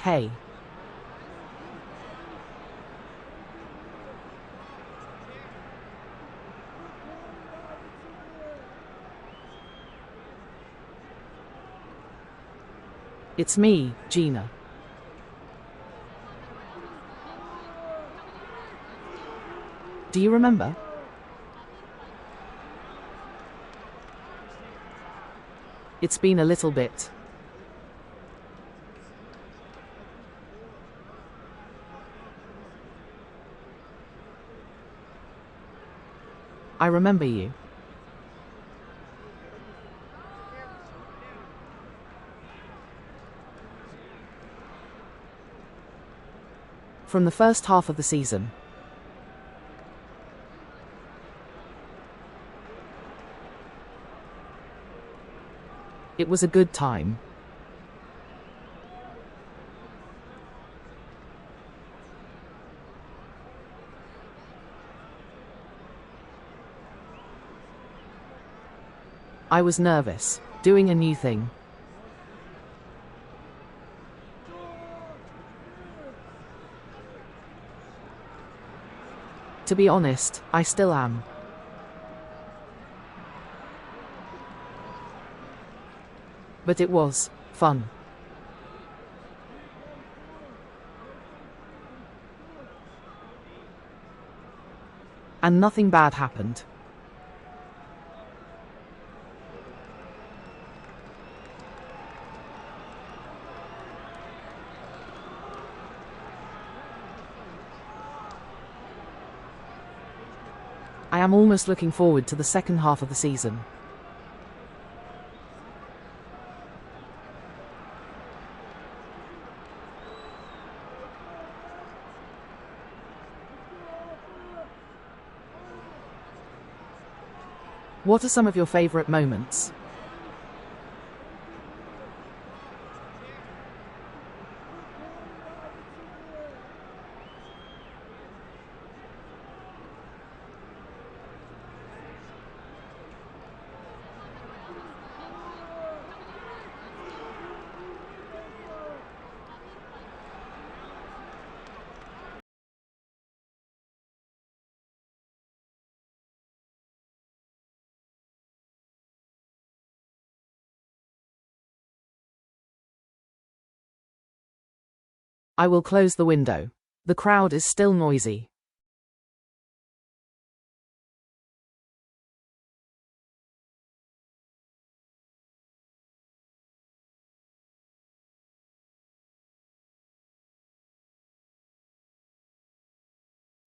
Hey. It's me, Gina. Do you remember? It's been a little bit. I remember you. From the first half of the season. It was a good time. I was nervous, doing a new thing. To be honest, I still am. But it was fun. And nothing bad happened. I am almost looking forward to the second half of the season. What are some of your favorite moments? I will close the window. The crowd is still noisy.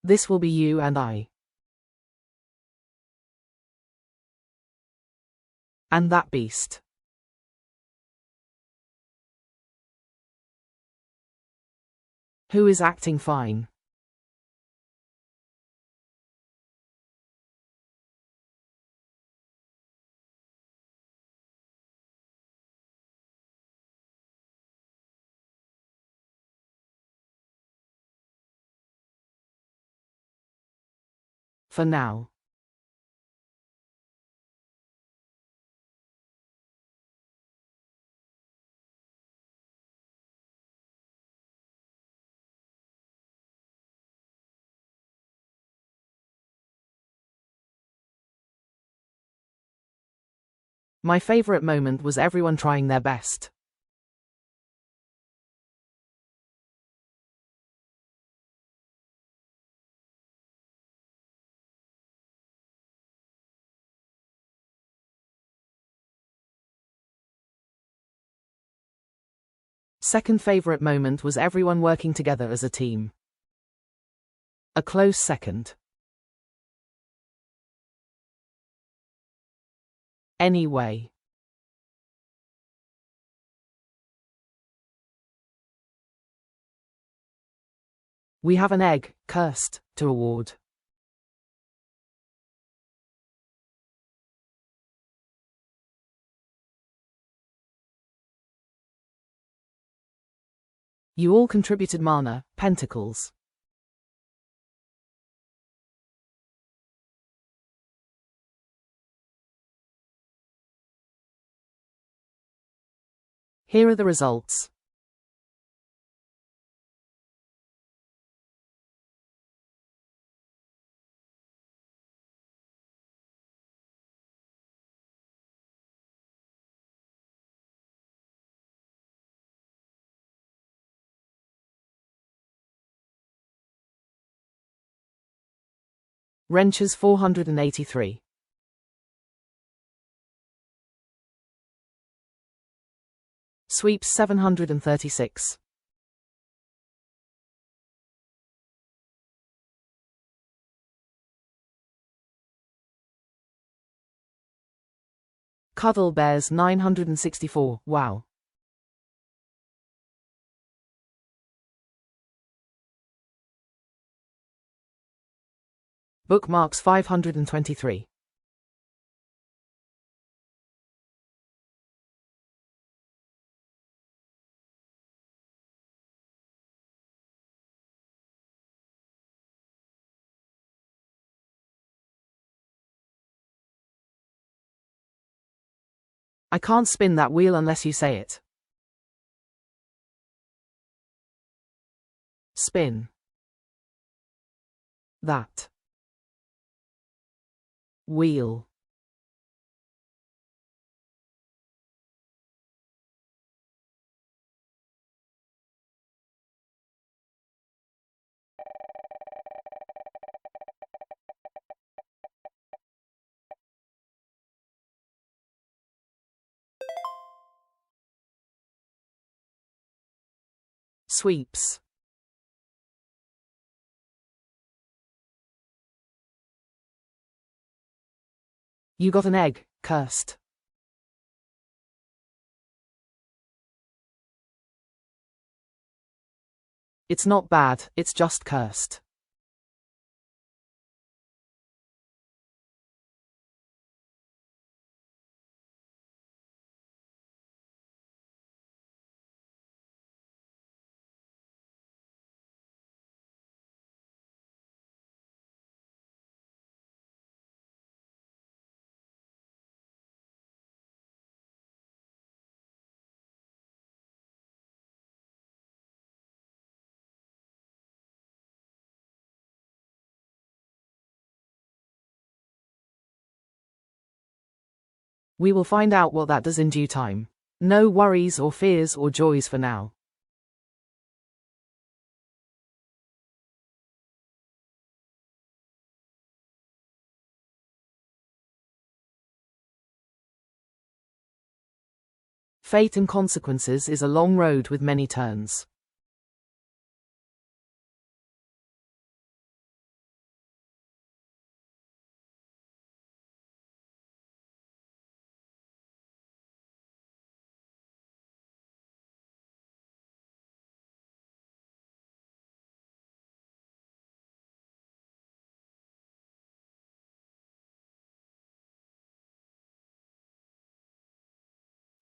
This will be you and I. And that beast. Who is acting fine? For now. My favorite moment was everyone trying their best. Second favorite moment was everyone working together as a team. A close second. Anyway. We have an egg, cursed, to award. You all contributed mana, pentacles. Here are the results. Wrenches 483. Sweeps 736. Cuddle bears 964. Wow. Bookmarks 523. I can't spin that wheel unless you say it. Spin. That. Wheel. Sweeps. You got an egg, cursed. It's not bad, it's just cursed. We will find out what that does in due time. No worries or fears or joys for now. Fate and consequences is a long road with many turns.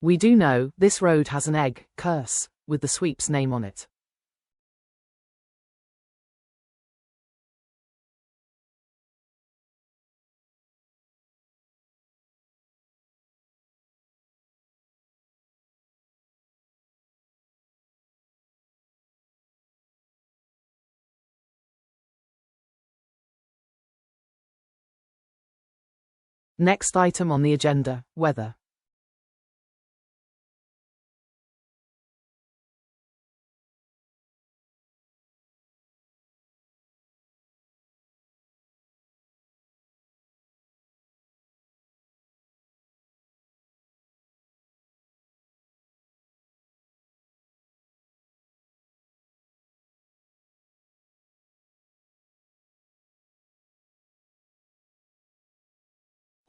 We do know this road has an egg, curse, with the sweep's name on it. Next item on the agenda, weather.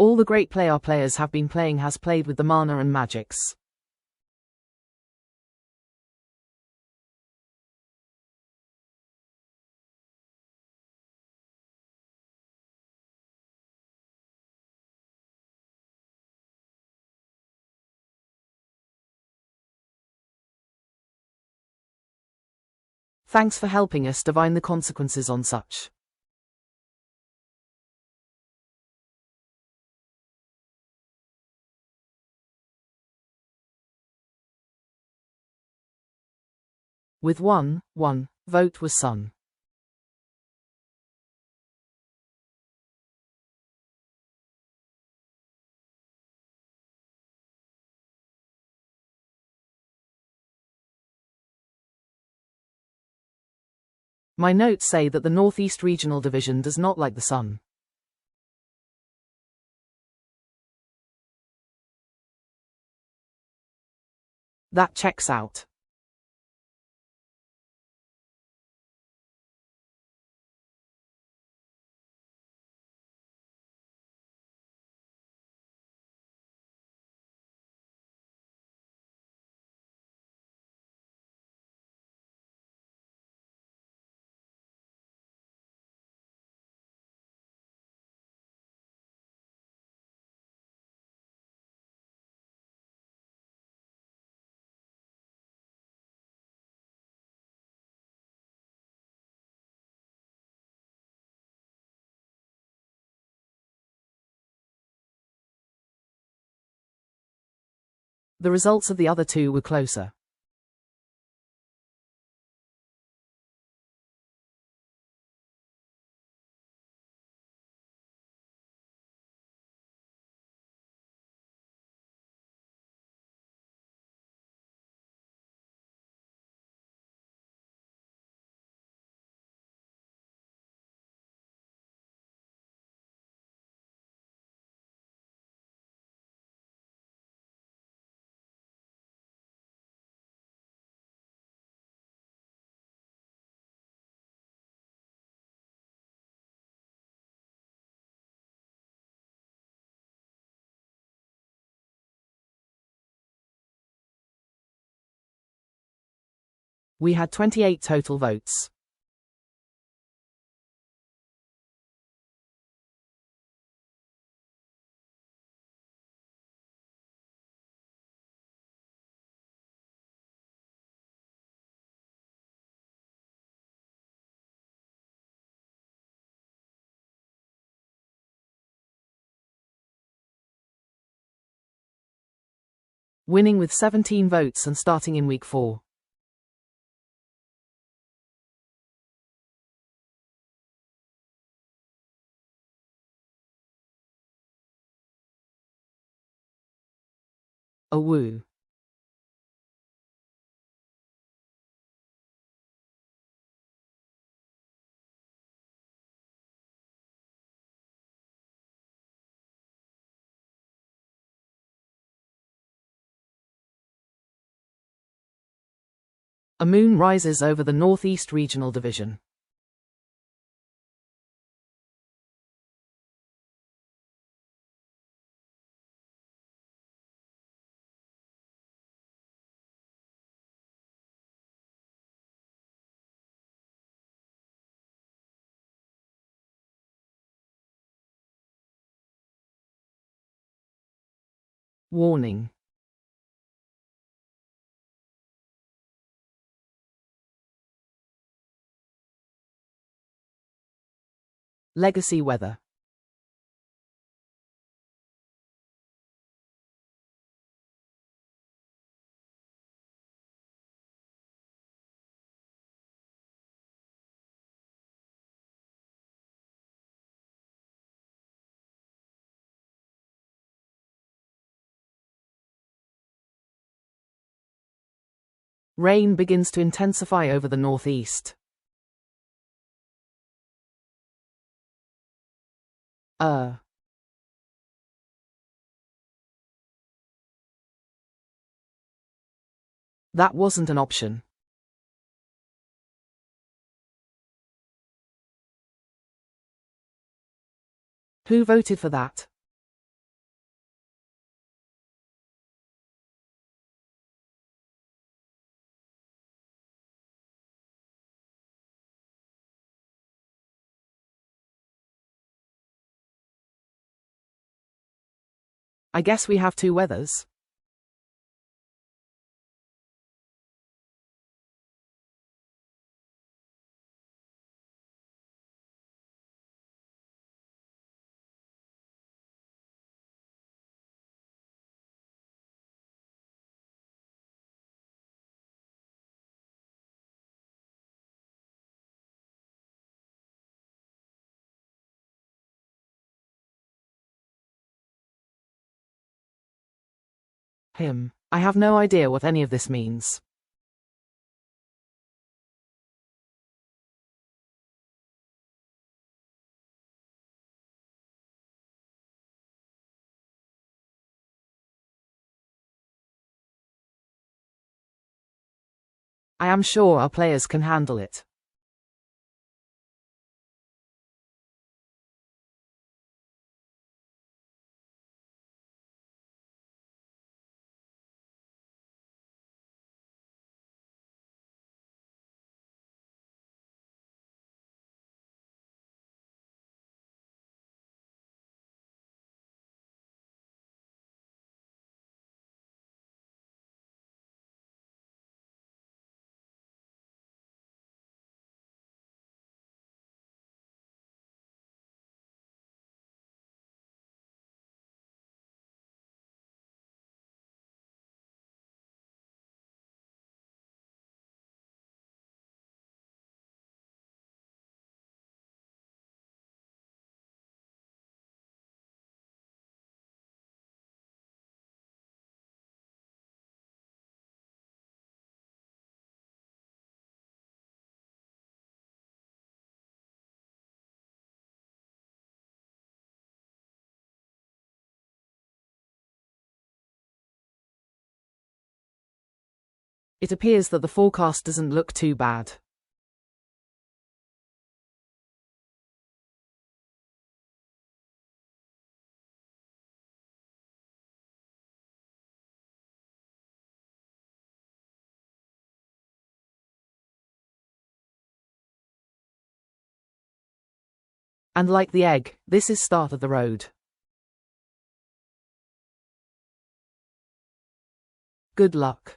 All the great players have been playing has played with the mana and magics. Thanks for helping us divine the consequences on such. With 1 vote was Sun. My notes say that the Northeast Regional Division does not like the Sun. That checks out. The results of the other two were closer. We had 28 total votes. Winning with 17 votes and starting in week 4. A woo. A moon rises over the Northeast Regional Division. Warning. Legacy weather. Rain begins to intensify over the northeast. That wasn't an option. Who voted for that? I guess we have two weathers. I have no idea what any of this means. I am sure our players can handle it. It appears that the forecast doesn't look too bad. And like the egg, this is start of the road. Good luck.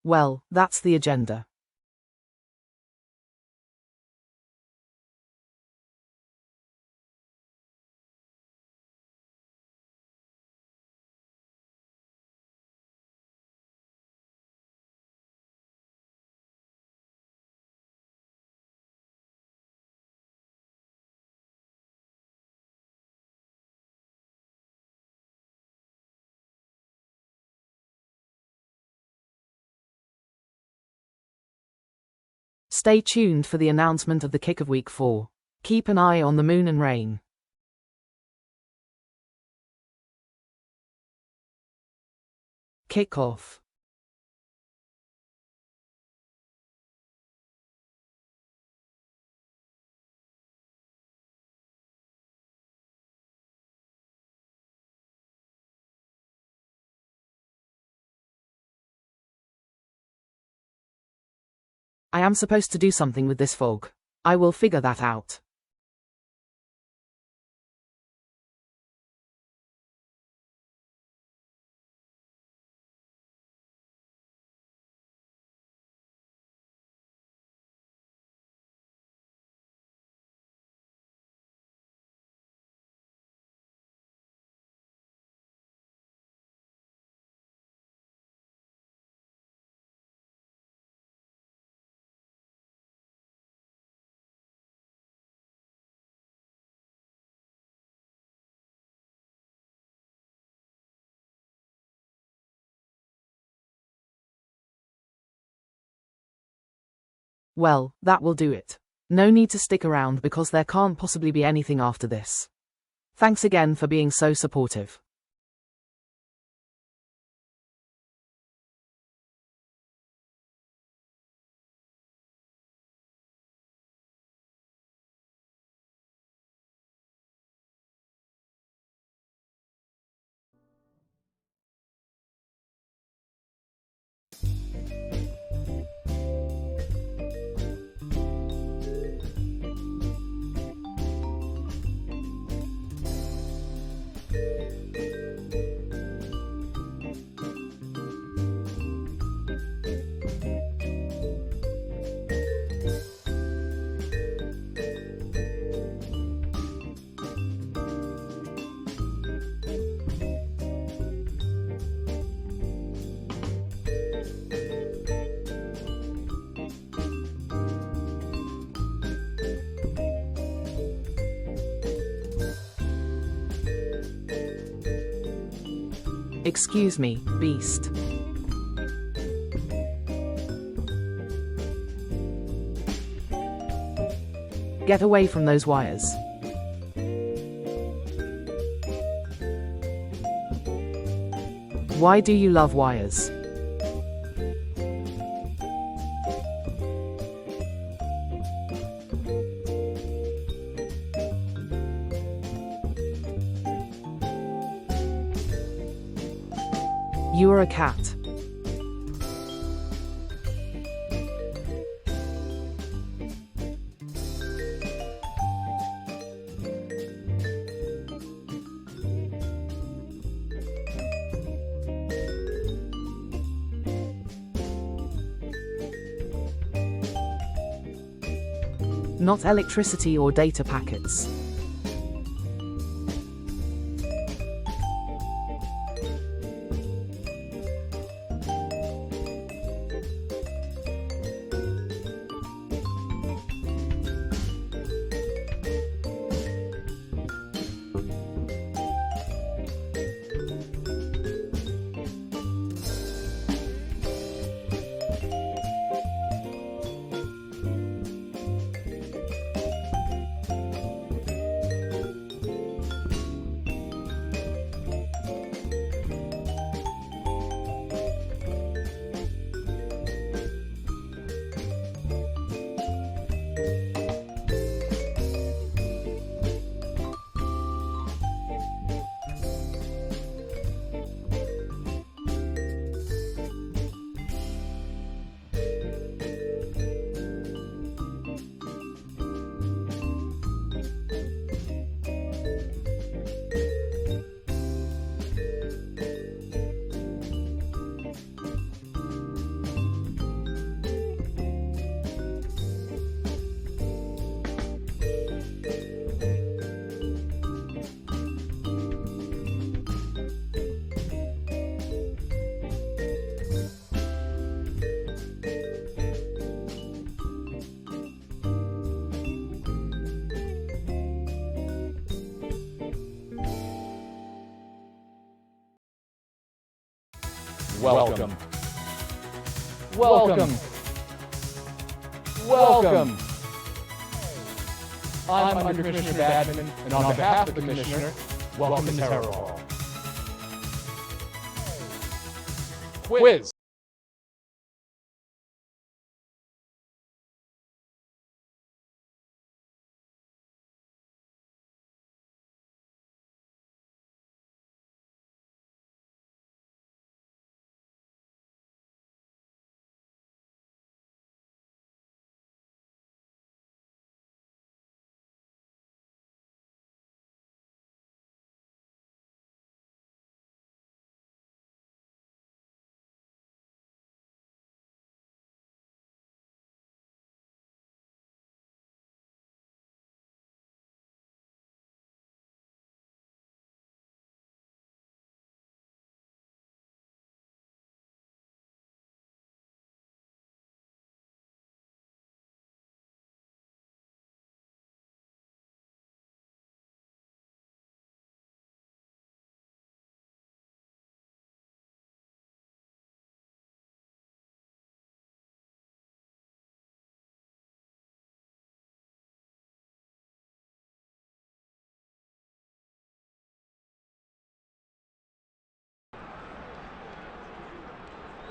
Well, that's the agenda. Stay tuned for the announcement of the kick of week 4. Keep an eye on the moon and rain. Kick off. I am supposed to do something with this fog. I will figure that out. Well, that will do it. No need to stick around because there can't possibly be anything after this. Thanks again for being so supportive. Excuse me, beast. Get away from those wires. Why do you love wires? You are a cat. Not electricity or data packets. Welcome. Welcome. Welcome. I'm Under Commissioner Badman, and on behalf of the Commissioner, welcome to Terrorball. Quiz.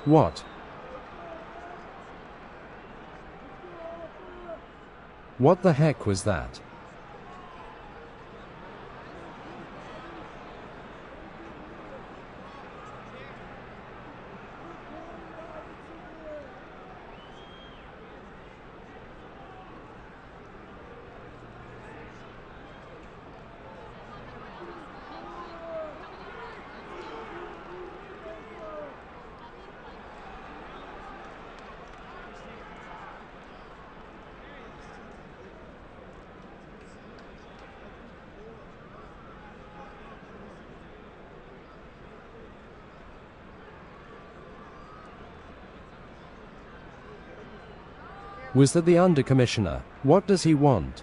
What? What the heck was that? Was that the Under-Commissioner? What does he want?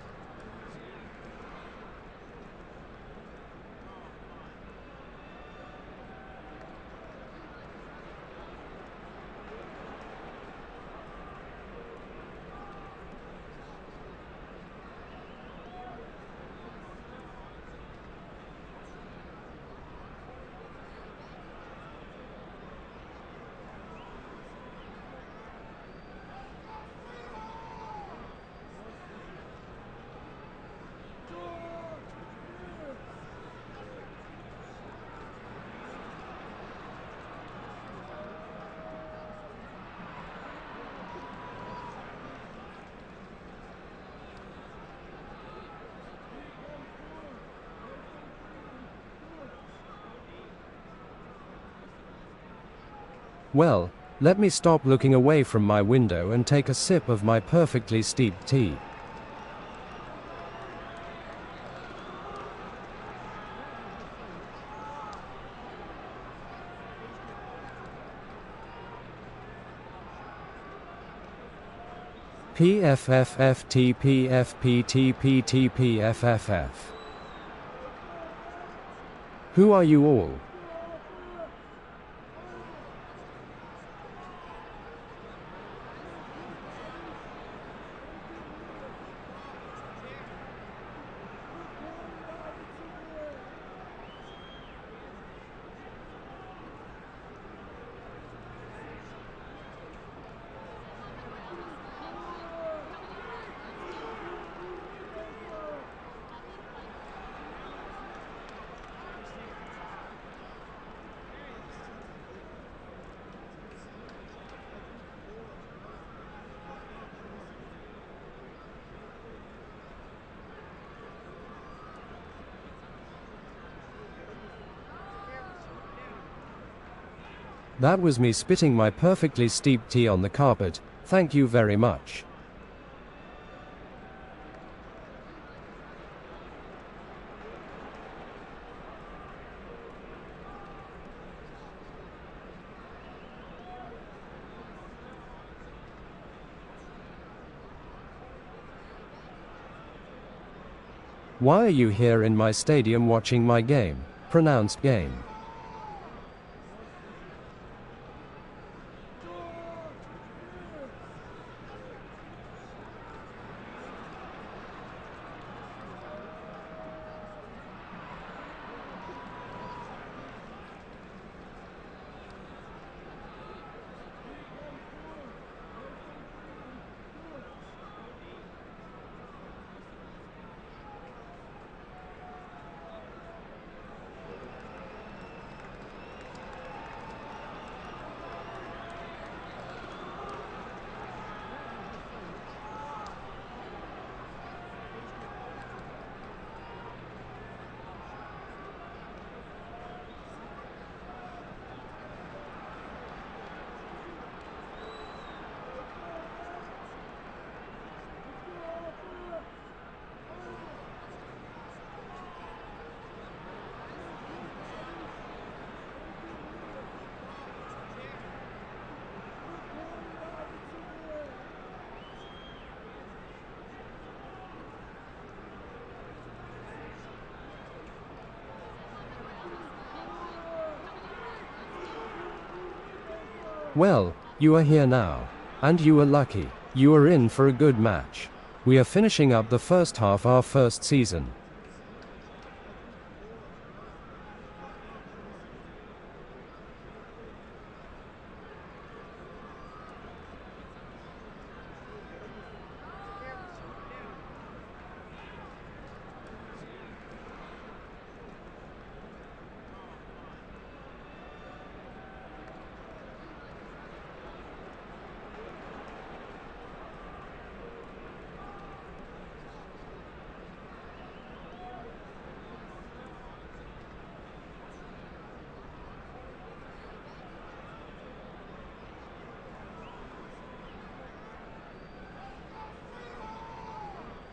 Well, let me stop looking away from my window and take a sip of my perfectly steeped tea. PFFFTPFPTPTPFFF. Who are you all? That was me spitting my perfectly steeped tea on the carpet, thank you very much. Why are you here in my stadium watching my game? Pronounced game. Well, you are here now. And you are lucky. You are in for a good match. We are finishing up the first half our first season.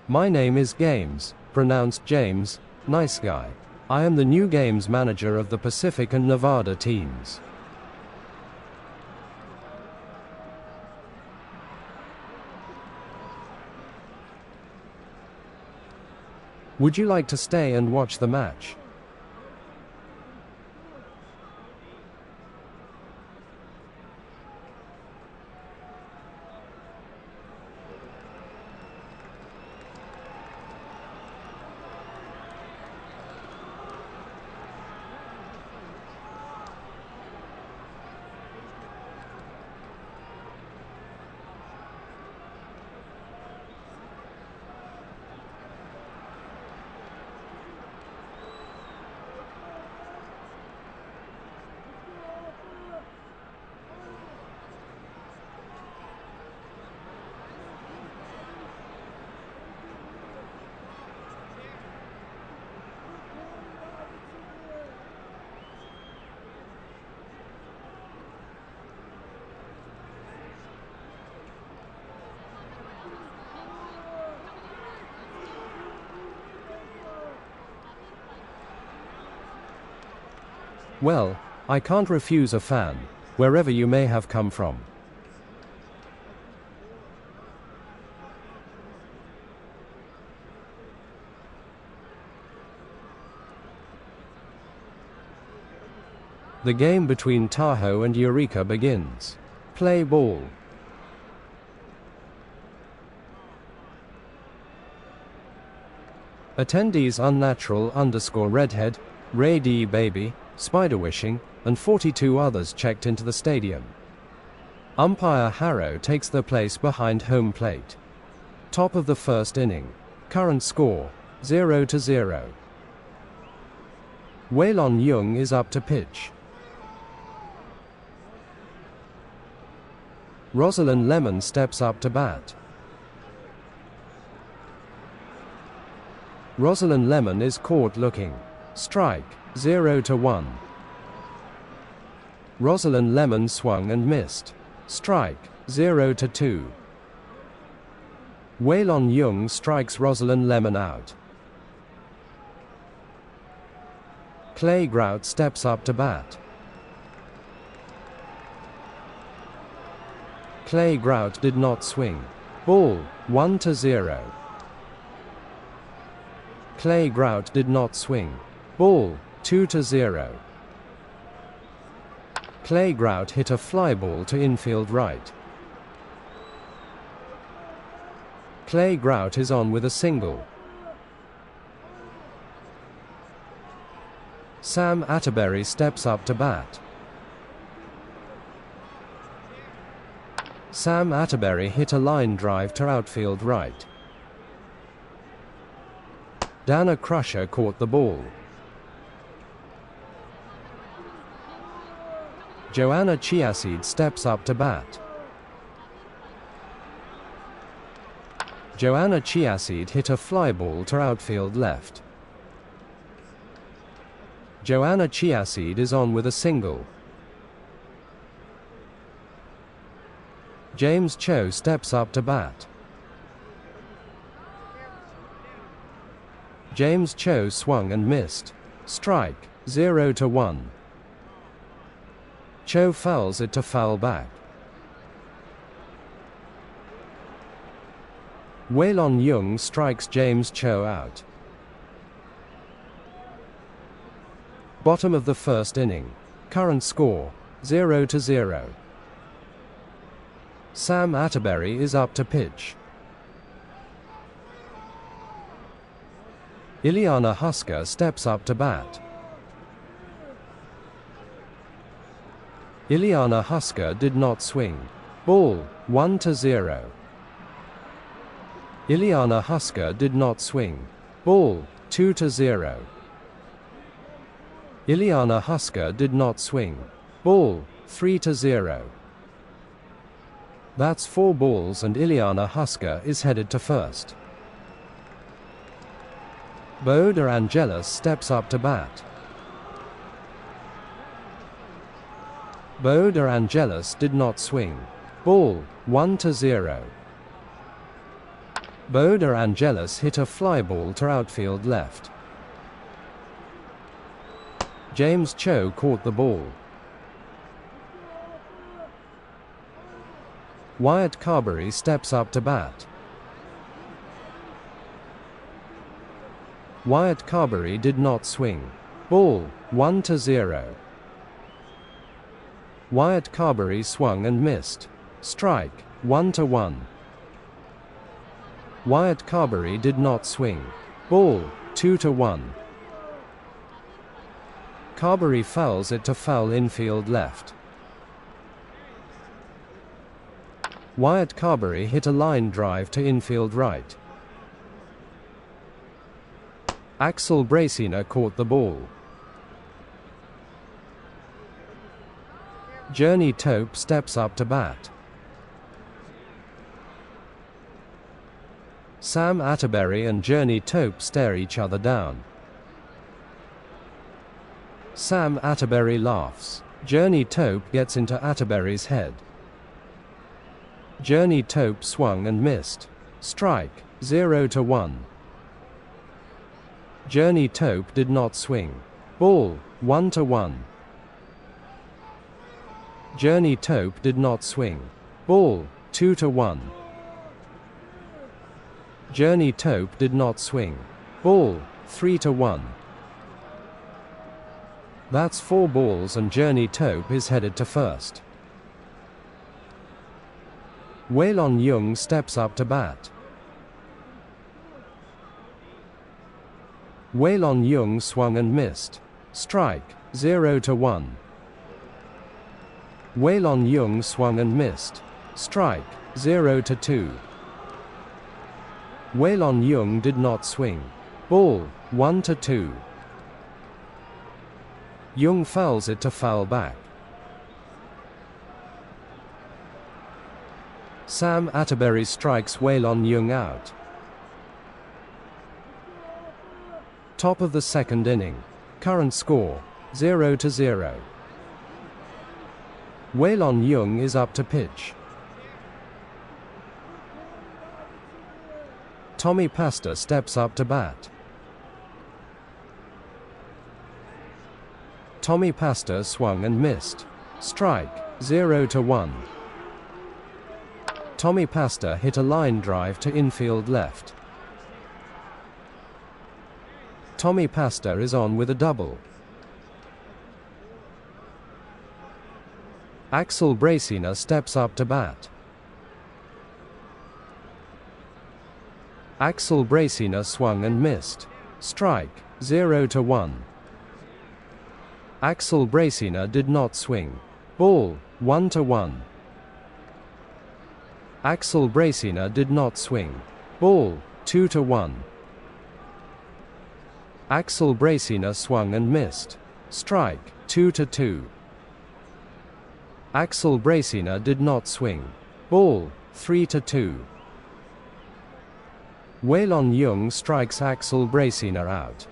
My name is Games, pronounced James, nice guy. I am the new games manager of the Pacific and Nevada teams. Would you like to stay and watch the match? Well, I can't refuse a fan, wherever you may have come from. The game between Tahoe and Eureka begins. Play ball. Attendees unnatural _ redhead, Ray D baby, spider wishing, and 42 others checked into the stadium. Umpire Harrow takes their place behind home plate. Top of the first inning. Current score, 0-0. Waylon Young is up to pitch. Rosalind Lemon steps up to bat. Rosalind Lemon is caught looking. Strike, 0-1. Rosalind Lemon swung and missed. Strike, 0-2. Waylon Young strikes Rosalind Lemon out. Clay Grout steps up to bat. Clay Grout did not swing. Ball, 1-0. Clay Grout did not swing. Ball, 2-0. Clay Grout hit a fly ball to infield right. Clay Grout is on with a single. Sam Atterbury steps up to bat. Sam Atterbury hit a line drive to outfield right. Dana Crusher caught the ball. Joanna Chiaseed steps up to bat. Joanna Chiaseed hit a fly ball to outfield left. Joanna Chiaseed is on with a single. James Cho steps up to bat. James Cho swung and missed. Strike, 0-1. Cho fouls it to foul back. Waylon Young strikes James Cho out. Bottom of the first inning. Current score, 0-0. Sam Atterbury is up to pitch. Ileana Husker steps up to bat. Ileana Husker did not swing. Ball, 1-0. Ileana Husker did not swing. Ball, 2-0. Ileana Husker did not swing. Ball, 3-0. That's 4 balls and Ileana Husker is headed to first. Bo De Angelis steps up to bat. Bo De Angelis did not swing. Ball, 1-0. Bo De Angelis hit a fly ball to outfield left. James Cho caught the ball. Wyatt Carberry steps up to bat. Wyatt Carberry did not swing. Ball, 1-0. Wyatt Carberry swung and missed. Strike, 1-1. Wyatt Carberry did not swing. Ball, 2-1. Carberry fouls it to foul infield left. Wyatt Carberry hit a line drive to infield right. Axel Bracina caught the ball. Journey Tope steps up to bat. Sam Atterbury and Journey Tope stare each other down. Sam Atterbury laughs. Journey Tope gets into Atterbury's head. Journey Tope swung and missed. Strike, 0-1. Journey Tope did not swing. Ball, 1-1. Journey Tope did not swing. Ball, 2-1. Journey Tope did not swing. Ball, 3-1. That's 4 balls and Journey Tope is headed to first. Waylon Young steps up to bat. Waylon Young swung and missed. Strike, 0-1. Waylon Young swung and missed. Strike, 0-2. Waylon Young did not swing. Ball, 1-2. Young fouls it to foul back. Sam Atterbury strikes Waylon Young out. Top of the second inning. Current score, 0-0. Waylon Young is up to pitch. Tommy Pastor steps up to bat. Tommy Pastor swung and missed. Strike, 0-1. Tommy Pastor hit a line drive to infield left. Tommy Pastor is on with a double. Axel Bracina steps up to bat. Axel Bracina swung and missed. Strike, 0-1. Axel Bracina did not swing. Ball, 1-1. Axel Bracina did not swing. Ball, 2-1. Axel Bracina swung and missed. Strike, 2-2. Axel Bracina did not swing. Ball, 3-2. Waylon Young strikes Axel Bracina out.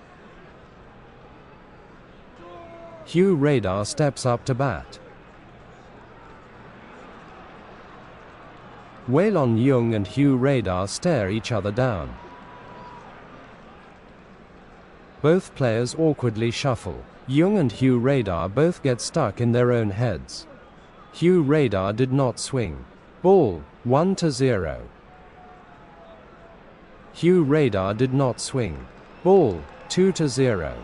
Hugh Radar steps up to bat. Waylon Young and Hugh Radar stare each other down. Both players awkwardly shuffle. Young and Hugh Radar both get stuck in their own heads. Hugh Radar did not swing. Ball, 1-0. Hugh Radar did not swing. Ball, 2-0.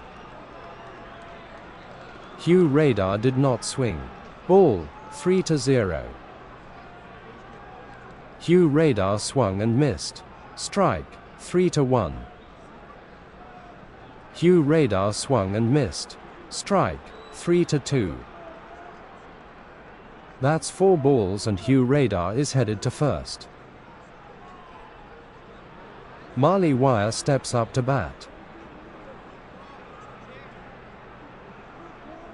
Hugh Radar did not swing. Ball, 3-0. Hugh Radar swung and missed. Strike, 3-1. Hugh Radar swung and missed. Strike, 3-2. That's 4 balls and Hugh Radar is headed to first. Marley Wire steps up to bat.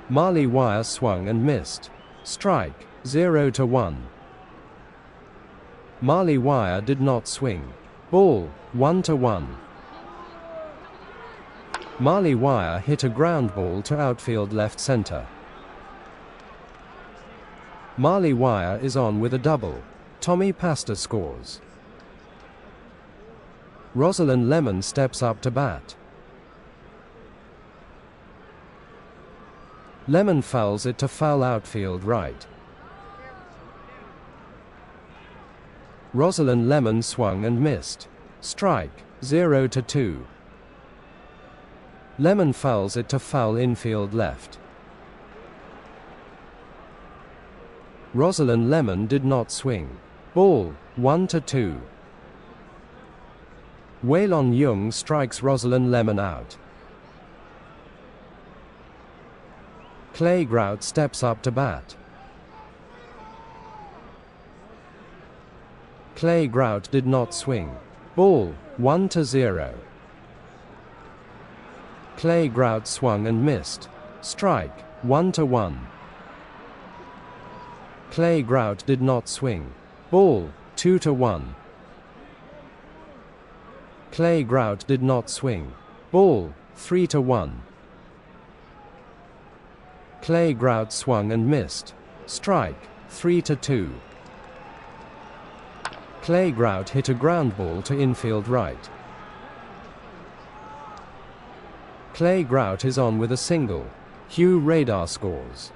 Marley Wire swung and missed. Strike, 0-1. Marley Wire did not swing. Ball, 1-1. Marley Wire hit a ground ball to outfield left center. Marley Wire is on with a double. Tommy Pastor scores. Rosalind Lemon steps up to bat. Lemon fouls it to foul outfield right. Rosalind Lemon swung and missed. Strike, 0-2. Lemon fouls it to foul infield left. Rosalind Lemon did not swing. Ball, 1-2. Waylon Young strikes Rosalind Lemon out. Clay Grout steps up to bat. Clay Grout did not swing. Ball, 1-0. Clay Grout swung and missed. Strike, 1-1. Clay Grout did not swing. Ball, 2-1. Clay Grout did not swing. Ball, 3-1. Clay Grout swung and missed. Strike, 3-2. Clay Grout hit a ground ball to infield right. Clay Grout is on with a single. Hugh Radar scores.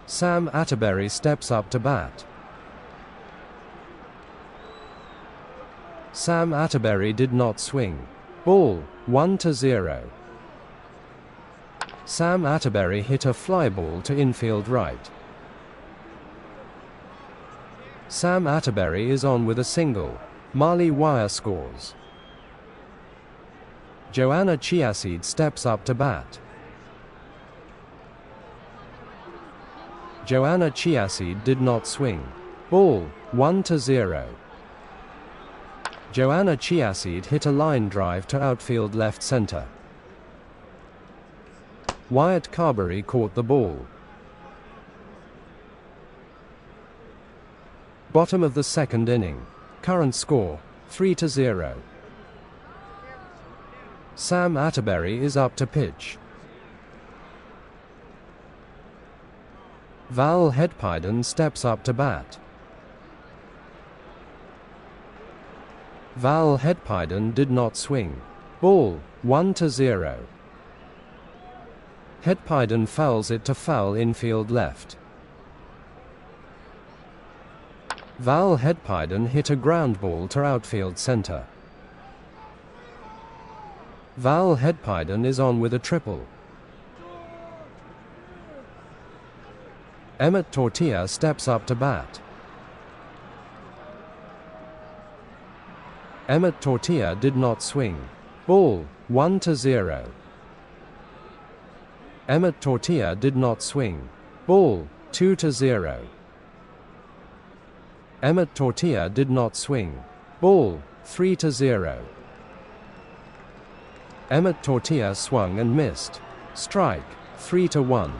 Sam Atterbury steps up to bat. Sam Atterbury did not swing. Ball, 1-0. Sam Atterbury hit a fly ball to infield right. Sam Atterbury is on with a single. Marley Wire scores. Joanna Chiaseed steps up to bat. Joanna Chiaseed did not swing. Ball, 1-0. Joanna Chiaseed hit a line drive to outfield left center. Wyatt Carberry caught the ball. Bottom of the second inning. Current score, 3-0. Sam Atterbury is up to pitch. Val Hedpiden steps up to bat. Val Hedpiden did not swing. Ball, 1-0. Hedpiden fouls it to foul infield left. Val Hedpiden hit a ground ball to outfield center. Val Hedpiden is on with a triple. Emmett Tortilla steps up to bat. Emmett Tortilla did not swing. Ball, 1-0. Emmett Tortilla did not swing. Ball, 2-0. Emmett Tortilla did not swing. Ball, 3-0. Emmett Tortilla swung and missed. Strike, 3-1.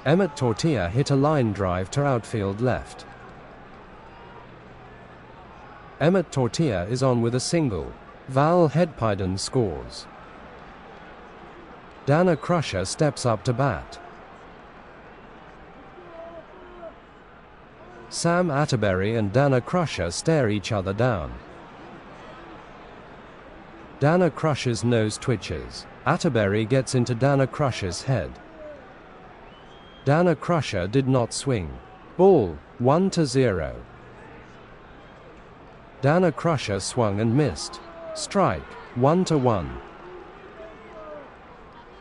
Emmett Tortilla hit a line drive to outfield left. Emmett Tortilla is on with a single. Val Hedpiden scores. Dana Crusher steps up to bat. Sam Atterbury and Dana Crusher stare each other down. Dana Crusher's nose twitches. Atterbury gets into Dana Crusher's head. Dana Crusher did not swing. Ball, 1-0. Dana Crusher swung and missed. Strike, 1-1.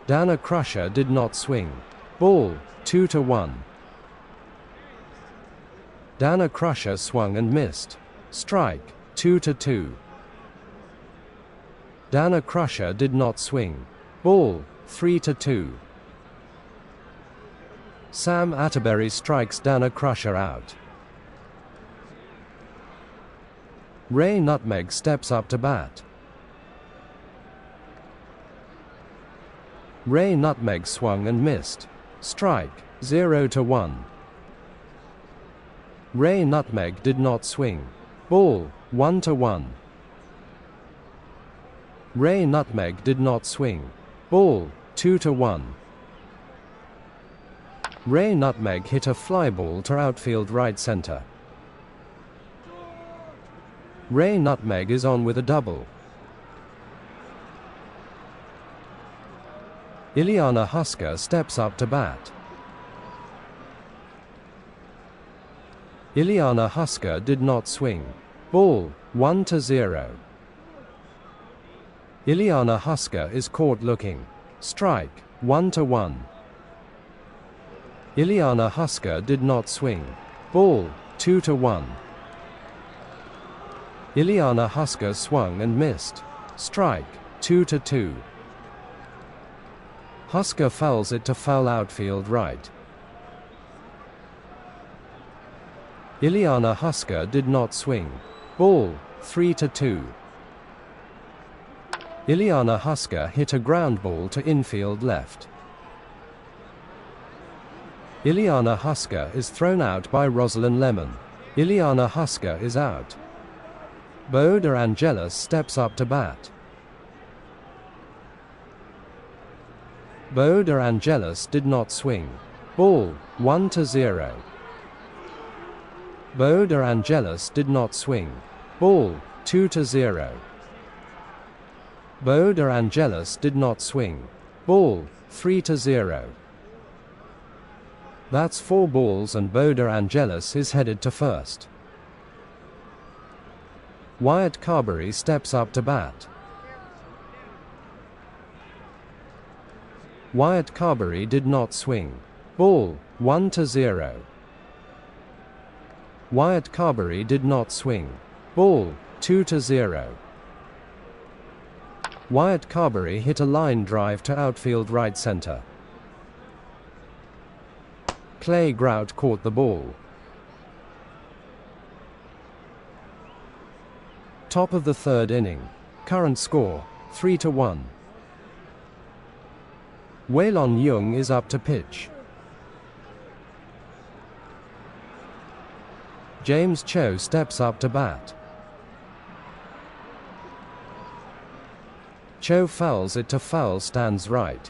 Dana Crusher did not swing. Ball, 2-1. Dana Crusher swung and missed. Strike, 2-2. Dana Crusher did not swing. Ball, 3-2. Sam Atterbury strikes Dana Crusher out. Ray Nutmeg steps up to bat. Ray Nutmeg swung and missed. Strike, 0-1. Ray Nutmeg did not swing. Ball, 1-1. Ray Nutmeg did not swing. Ball, 2-1. Ray Nutmeg hit a fly ball to outfield right center. Ray Nutmeg is on with a double. Ileana Husker steps up to bat. Ileana Husker did not swing. Ball, 1-0. Ileana Husker is caught looking. Strike, 1-1. Ileana Husker did not swing. Ball, 2-1. Ileana Husker swung and missed. Strike, 2-2. Husker fouls it to foul outfield right. Ileana Husker did not swing. Ball, 3-2. Ileana Husker hit a ground ball to infield left. Ileana Husker is thrown out by Rosalind Lemon. Ileana Husker is out. Bo De Angelis steps up to bat. Bo De Angelis did not swing. Ball, 1-0. Bo De Angelis did not swing. Ball, 2-0. Bo De Angelis did not swing. Ball, 3-0. That's 4 balls and Boda Angelis is headed to first. Wyatt Carberry steps up to bat. Wyatt Carberry did not swing. Ball, 1-0. Wyatt Carberry did not swing. Ball, 2-0. Wyatt Carberry hit a line drive to outfield right center. Clay Grout caught the ball. Top of the 3rd inning. Current score, 3-1. Waylon Young is up to pitch. James Cho steps up to bat. Cho fouls it to foul stands right.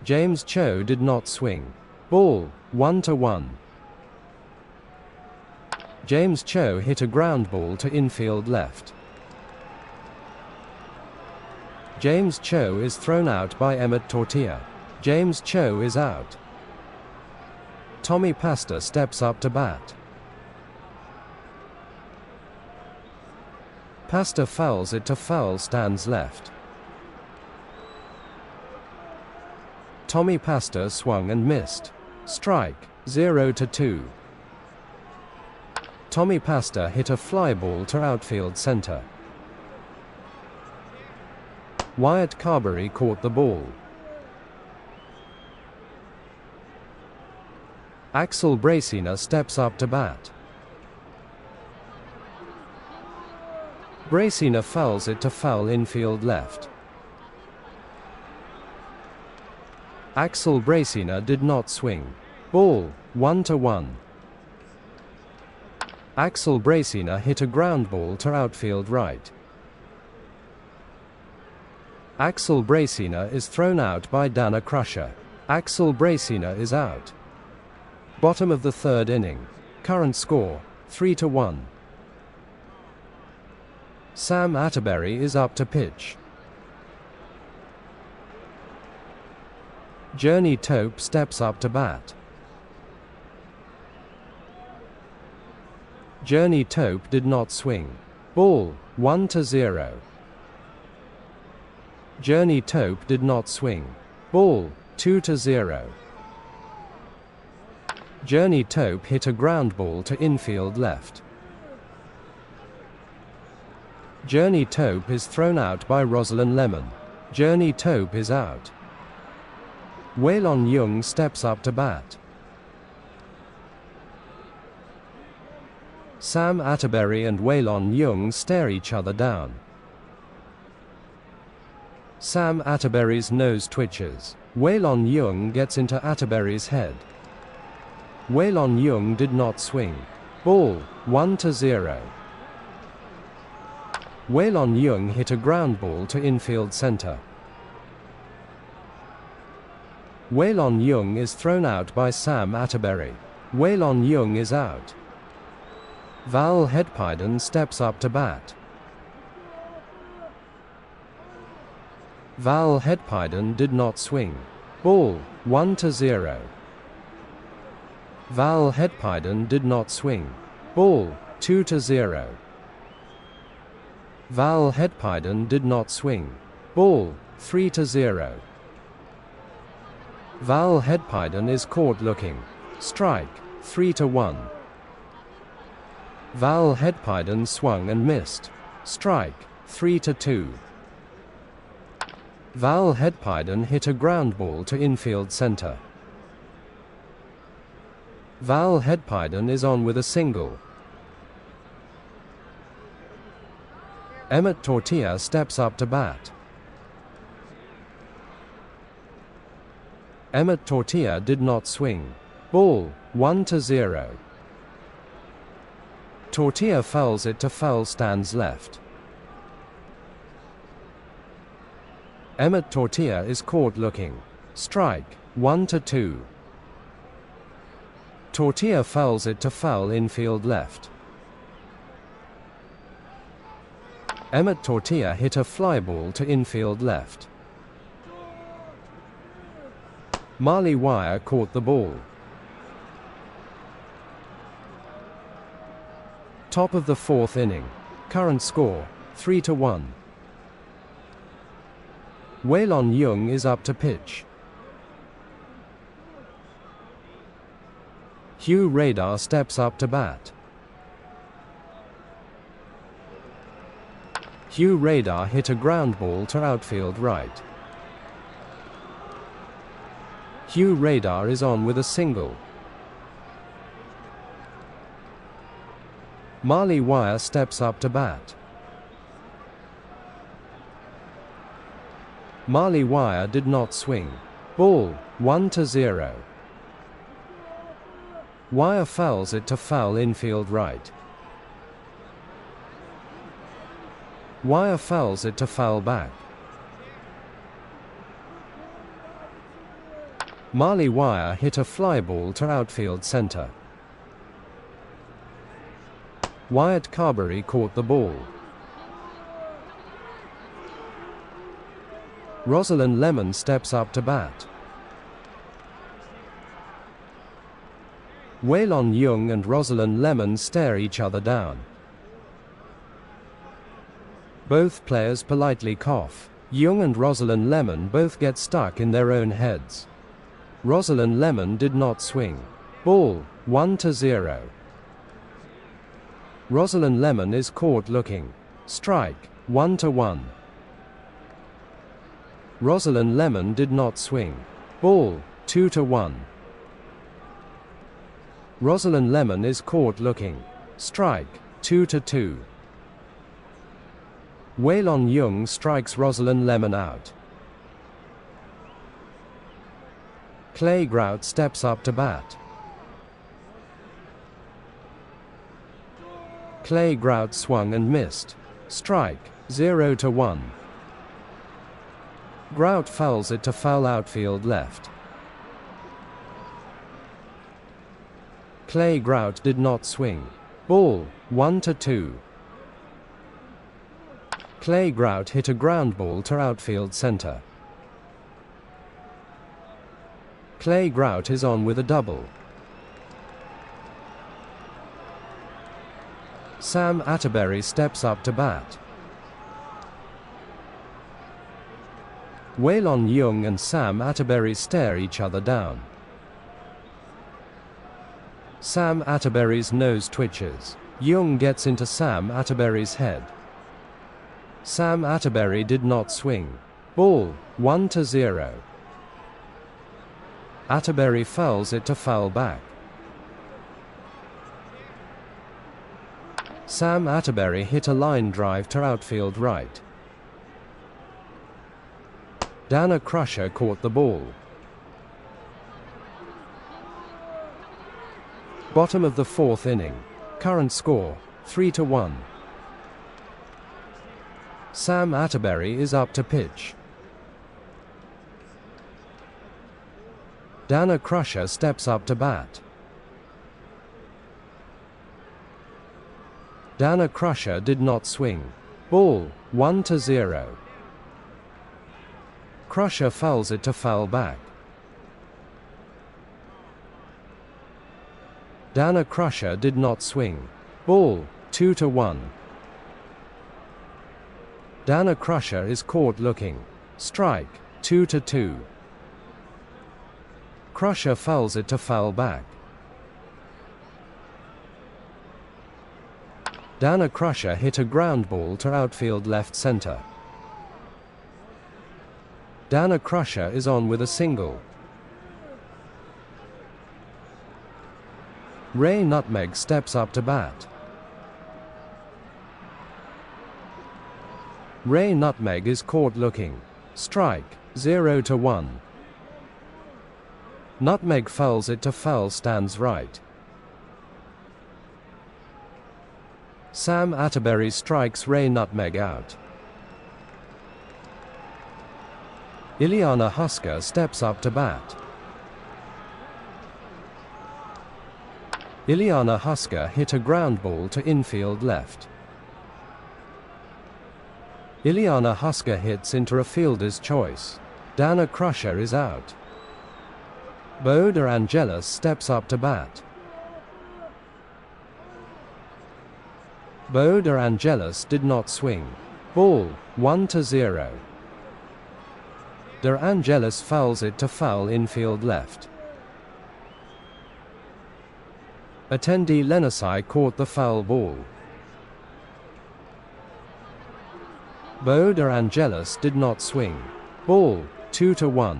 James Cho did not swing. Ball, 1-1. James Cho hit a ground ball to infield left. James Cho is thrown out by Emmett Tortilla. James Cho is out. Tommy Pasta steps up to bat. Pasta fouls it to foul stands left. Tommy Pasta swung and missed. Strike, 0-2. Tommy Pasta hit a fly ball to outfield center. Wyatt Carberry caught the ball. Axel Bracina steps up to bat. Bracina fouls it to foul infield left. Axel Bracina did not swing. Ball, 1-1. Axel Bracina hit a ground ball to outfield right. Axel Bracina is thrown out by Dana Crusher. Axel Bracina is out. Bottom of the 3rd inning. Current score, 3-1. Sam Atterbury is up to pitch. Journey Tope steps up to bat. Journey Tope did not swing. Ball, 1-0. Journey Tope did not swing. Ball, 2-0. Journey Tope hit a ground ball to infield left. Journey Tope is thrown out by Rosalind Lemon. Journey Tope is out. Waylon Young steps up to bat. Sam Atterbury and Waylon Young stare each other down. Sam Atterbury's nose twitches. Waylon Young gets into Atterbury's head. Waylon Young did not swing. Ball, 1-0. Waylon Young hit a ground ball to infield center. Waylon Young is thrown out by Sam Atterbury. Waylon Young is out. Val Hedpiden steps up to bat. Val Hedpiden did not swing. Ball, 1-0. Val Hedpiden did not swing. Ball, 2-0. Val Hedpiden did not swing. Ball, 3-0. Val Hedpiden is caught looking. Strike, 3-1. Val Hedpiden swung and missed. Strike, 3-2. Val Hedpiden hit a ground ball to infield center. Val Hedpiden is on with a single. Emmett Tortilla steps up to bat. Emmett Tortilla did not swing. Ball, 1-0. Tortilla fouls it to foul stands left. Emmett Tortilla is caught looking. Strike, 1-2. Tortilla fouls it to foul infield left. Emmett Tortilla hit a fly ball to infield left. Marley Wire caught the ball. Top of the 4th inning. Current score, 3-1. Waylon Young is up to pitch. Hugh Radar steps up to bat. Hugh Radar hit a ground ball to outfield right. Hugh Radar is on with a single. Marley Wire steps up to bat. Marley Wire did not swing. Ball, 1-0. Wire fouls it to foul infield right. Wire fouls it to foul back. Marley Wire hit a fly ball to outfield center. Wyatt Carberry caught the ball. Rosalind Lemon steps up to bat. Waylon Young and Rosalind Lemon stare each other down. Both players politely cough. Young and Rosalind Lemon both get stuck in their own heads. Rosalind Lemon did not swing. Ball, 1-0. Rosalind Lemon is caught looking. Strike, 1-1. Rosalind Lemon did not swing. Ball, 2-1. Rosalind Lemon is caught looking. Strike, 2-2. Waylon Young strikes Rosalind Lemon out. Clay Grout steps up to bat. Clay Grout swung and missed. Strike, 0-1. Grout fouls it to foul outfield left. Clay Grout did not swing. Ball, 1-2. Clay Grout hit a ground ball to outfield center. Clay Grout is on with a double. Sam Atterbury steps up to bat. Waylon Young and Sam Atterbury stare each other down. Sam Atterbury's nose twitches. Young gets into Sam Atterbury's head. Sam Atterbury did not swing. Ball, 1-0. Atterbury fouls it to foul back. Sam Atterbury hit a line drive to outfield right. Dana Crusher caught the ball. Bottom of the 4th inning. Current score, 3-1. Sam Atterbury is up to pitch. Dana Crusher steps up to bat. Dana Crusher did not swing. Ball, 1-0. Crusher fouls it to foul back. Dana Crusher did not swing. Ball, 2-1. Dana Crusher is caught looking. Strike, 2-2. Crusher fouls it to foul back. Dana Crusher hit a ground ball to outfield left center. Dana Crusher is on with a single. Ray Nutmeg steps up to bat. Ray Nutmeg is caught looking. Strike, 0-1. Nutmeg fouls it to foul stands right. Sam Atterbury strikes Ray Nutmeg out. Ileana Husker steps up to bat. Ileana Husker hit a ground ball to infield left. Ileana Husker hits into a fielder's choice. Dana Crusher is out. Bo De Angelis steps up to bat. Bo De Angelis did not swing. Ball, 1-0. De Angelis fouls it to foul infield left. Attendee Lenasai caught the foul ball. Bo De Angelis did not swing. Ball, 2-1.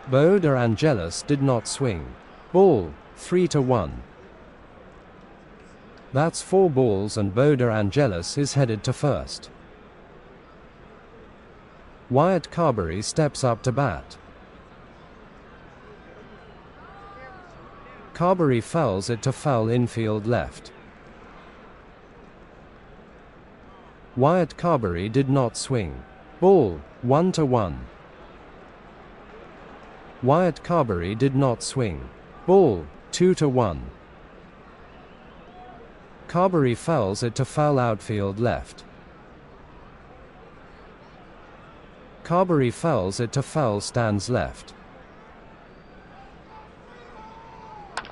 Bo De Angelis did not swing. Ball, 3-1. That's 4 balls and Bo De Angelis is headed to first. Wyatt Carberry steps up to bat. Carberry fouls it to foul infield left. Wyatt Carberry did not swing. Ball, 1-1. Wyatt Carberry did not swing. Ball, 2-1. Carberry fouls it to foul outfield left. Carberry fouls it to foul stands left.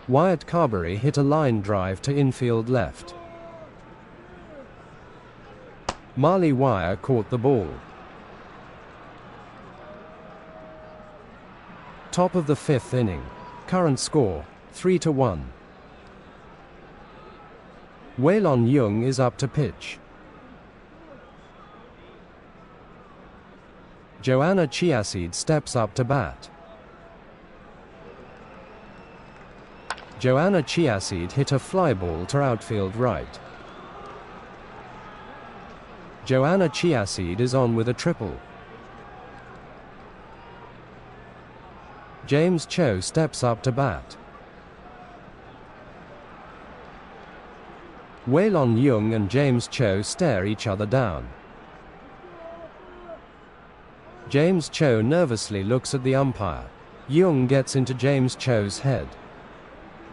Wyatt Carberry hit a line drive to infield left. Marley Wire caught the ball. Top of the 5th inning. Current score, 3-1. Waylon Young is up to pitch. Joanna Chiaseed steps up to bat. Joanna Chiaseed hit a fly ball to outfield right. Joanna Chiaseed is on with a triple. James Cho steps up to bat. Waylon Young and James Cho stare each other down. James Cho nervously looks at the umpire. Young gets into James Cho's head.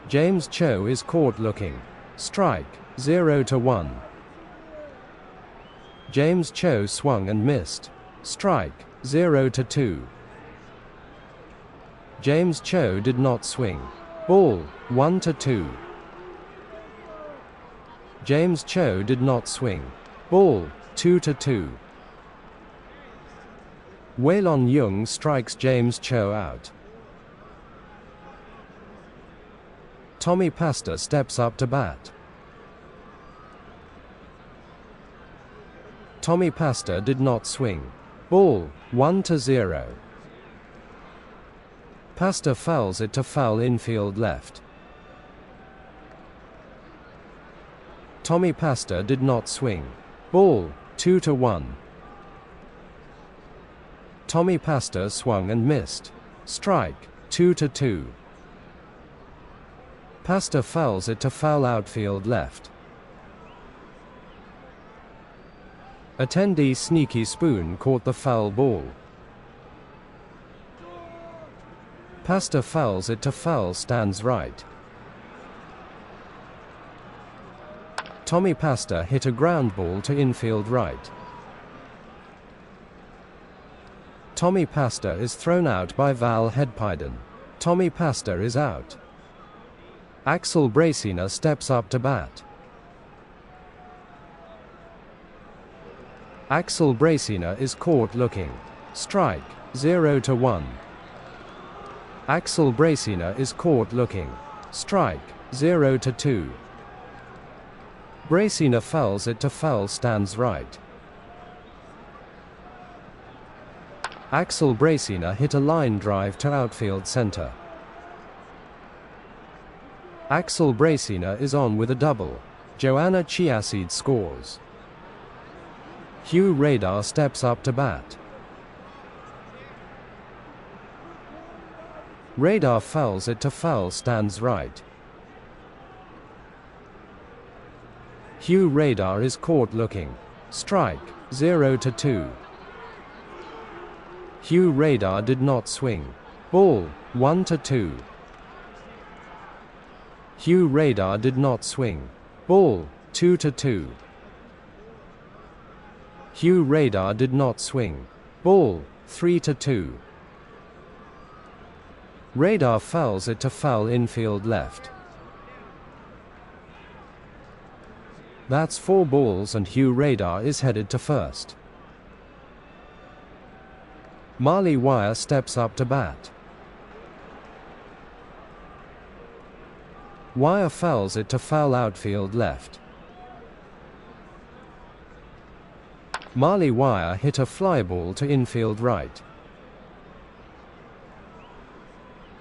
James Cho is caught looking. Strike, 0-1. James Cho swung and missed. Strike, 0-2. James Cho did not swing. Ball, 1-2. James Cho did not swing. Ball, 2-2. Waylon Young strikes James Cho out. Tommy Pastor steps up to bat. Tommy Pastor did not swing. Ball, 1-0. Pastor fouls it to foul infield left. Tommy Pastor did not swing. Ball, 2-1. Tommy Pastor swung and missed. Strike, 2-2. Pastor fouls it to foul outfield left. Attendee Sneaky Spoon caught the foul ball. Pastor fouls it to foul stands right. Tommy Pastor hit a ground ball to infield right. Tommy Pastor is thrown out by Val Hedpiden. Tommy Pastor is out. Axel Bracina steps up to bat. Axel Bracina is caught looking. Strike, 0-1. Axel Bracina is caught looking. Strike, 0-2. Bracina fouls it to foul stands right. Axel Bracina hit a line drive to outfield center. Axel Bracina is on with a double. Joanna Chiaseed scores. Hugh Radar steps up to bat. Radar fouls it to foul stands right. Hugh Radar is caught looking. Strike, 0-2. Hugh Radar did not swing. Ball, 1-2. Hugh Radar did not swing. Ball, 2-2. Hugh Radar did not swing. Ball, 3-2. Radar fouls it to foul infield left. That's 4 balls and Hugh Radar is headed to first. Marley Wire steps up to bat. Wire fouls it to foul outfield left. Marley Wire hit a fly ball to infield right.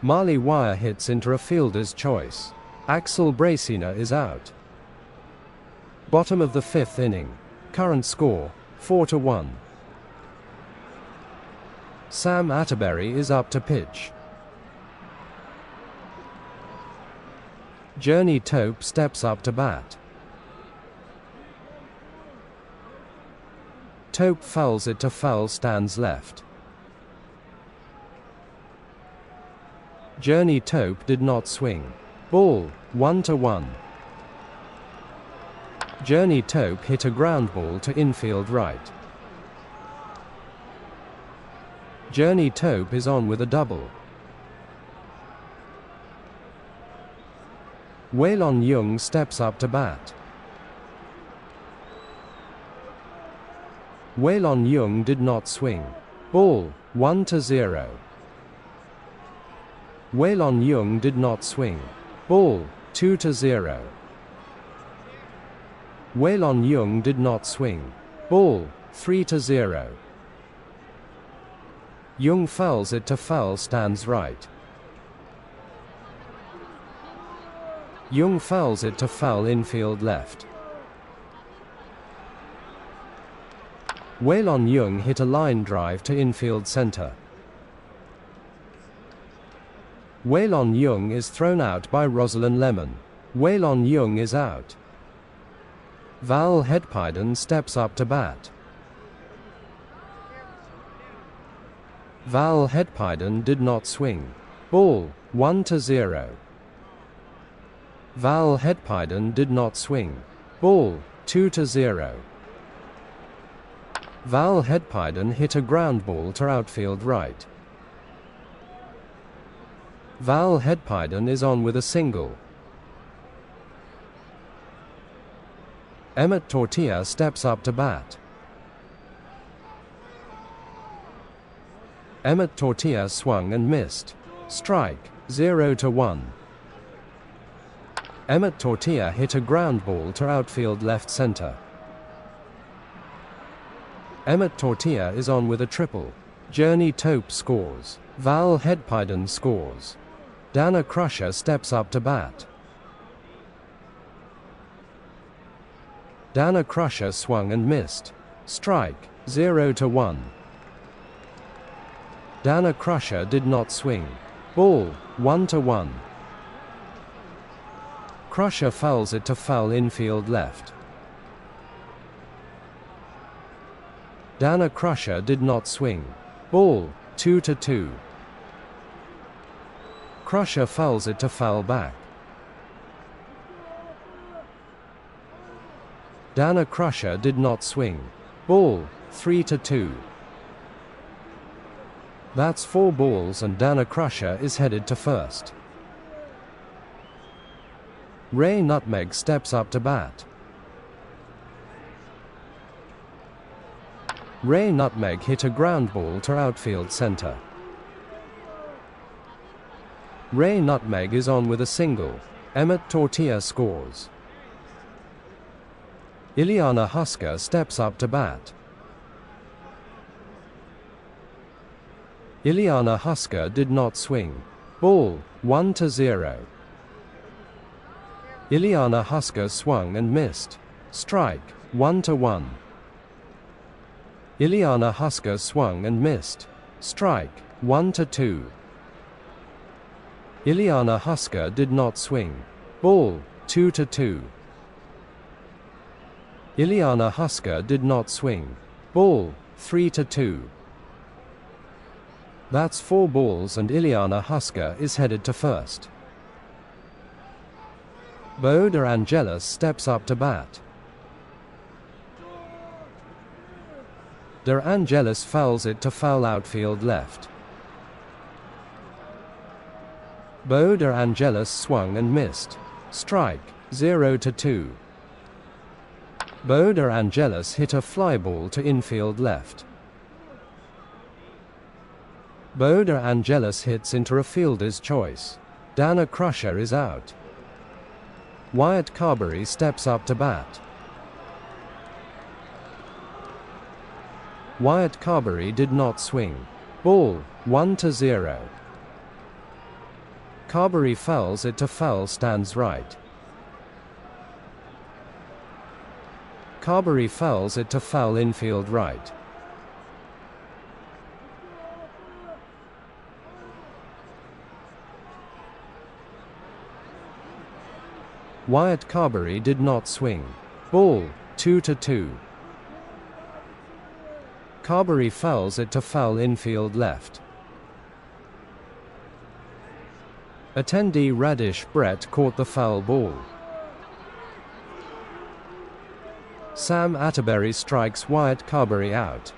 Marley Wire hits into a fielder's choice. Axel Bracina is out. Bottom of the 5th inning. Current score, 4-1. Sam Atterbury is up to pitch. Journey Tope steps up to bat. Tope fouls it to foul stands left. Journey Tope did not swing. Ball, 1-1. Journey Tope hit a ground ball to infield right. Journey Tope is on with a double. Waylon Young steps up to bat. Waylon Young did not swing. Ball, 1-0. Waylon Young did not swing. Ball, 2-0. Waylon Young did not swing. Ball, 3-0. Young fouls it to foul stands right. Young fouls it to foul infield left. Waylon Young hit a line drive to infield center. Waylon Young is thrown out by Rosalind Lemon. Waylon Young is out. Val Hedpiden steps up to bat. Val Hedpiden did not swing. Ball, 1-0. Val Hedpiden did not swing. Ball, 2-0. Val Hedpiden hit a ground ball to outfield right. Val Hedpiden is on with a single. Emmett Tortilla steps up to bat. Emmett Tortilla swung and missed. Strike, 0-1. Emmett Tortilla hit a ground ball to outfield left center. Emmett Tortilla is on with a triple. Journey Tope scores. Val Hedpiden scores. Dana Crusher steps up to bat. Dana Crusher swung and missed. Strike, 0-1. Dana Crusher did not swing. Ball, 1-1. Crusher fouls it to foul infield left. Dana Crusher did not swing. Ball, 2-2. Crusher fouls it to foul back. Dana Crusher did not swing. Ball, 3-2. That's 4 balls and Dana Crusher is headed to first. Ray Nutmeg steps up to bat. Ray Nutmeg hit a ground ball to outfield center. Ray Nutmeg is on with a single. Emmett Tortilla scores. Ileana Husker steps up to bat. Ileana Husker did not swing. Ball, 1-0. Ileana Husker swung and missed. Strike, 1-1. Ileana Husker swung and missed. Strike, 1-2. Ileana Husker did not swing. Ball, 2-2. Ileana Husker did not swing. Ball, 3-2. That's 4 balls and Ileana Husker is headed to first. Bo De Angelis steps up to bat. De Angelis fouls it to foul outfield left. Bo de Angelis swung and missed. Strike, 0-2. Bo de Angelis hit a fly ball to infield left. Bo de Angelis hits into a fielder's choice. Dana Crusher is out. Wyatt Carberry steps up to bat. Wyatt Carberry did not swing. Ball, 1-0. Carberry fouls it to foul stands right. Carberry fouls it to foul infield right. Wyatt Carberry did not swing. Ball, 2-2. Carberry fouls it to foul infield left. Attendee Radish Brett caught the foul ball. Sam Atterbury strikes Wyatt Carberry out.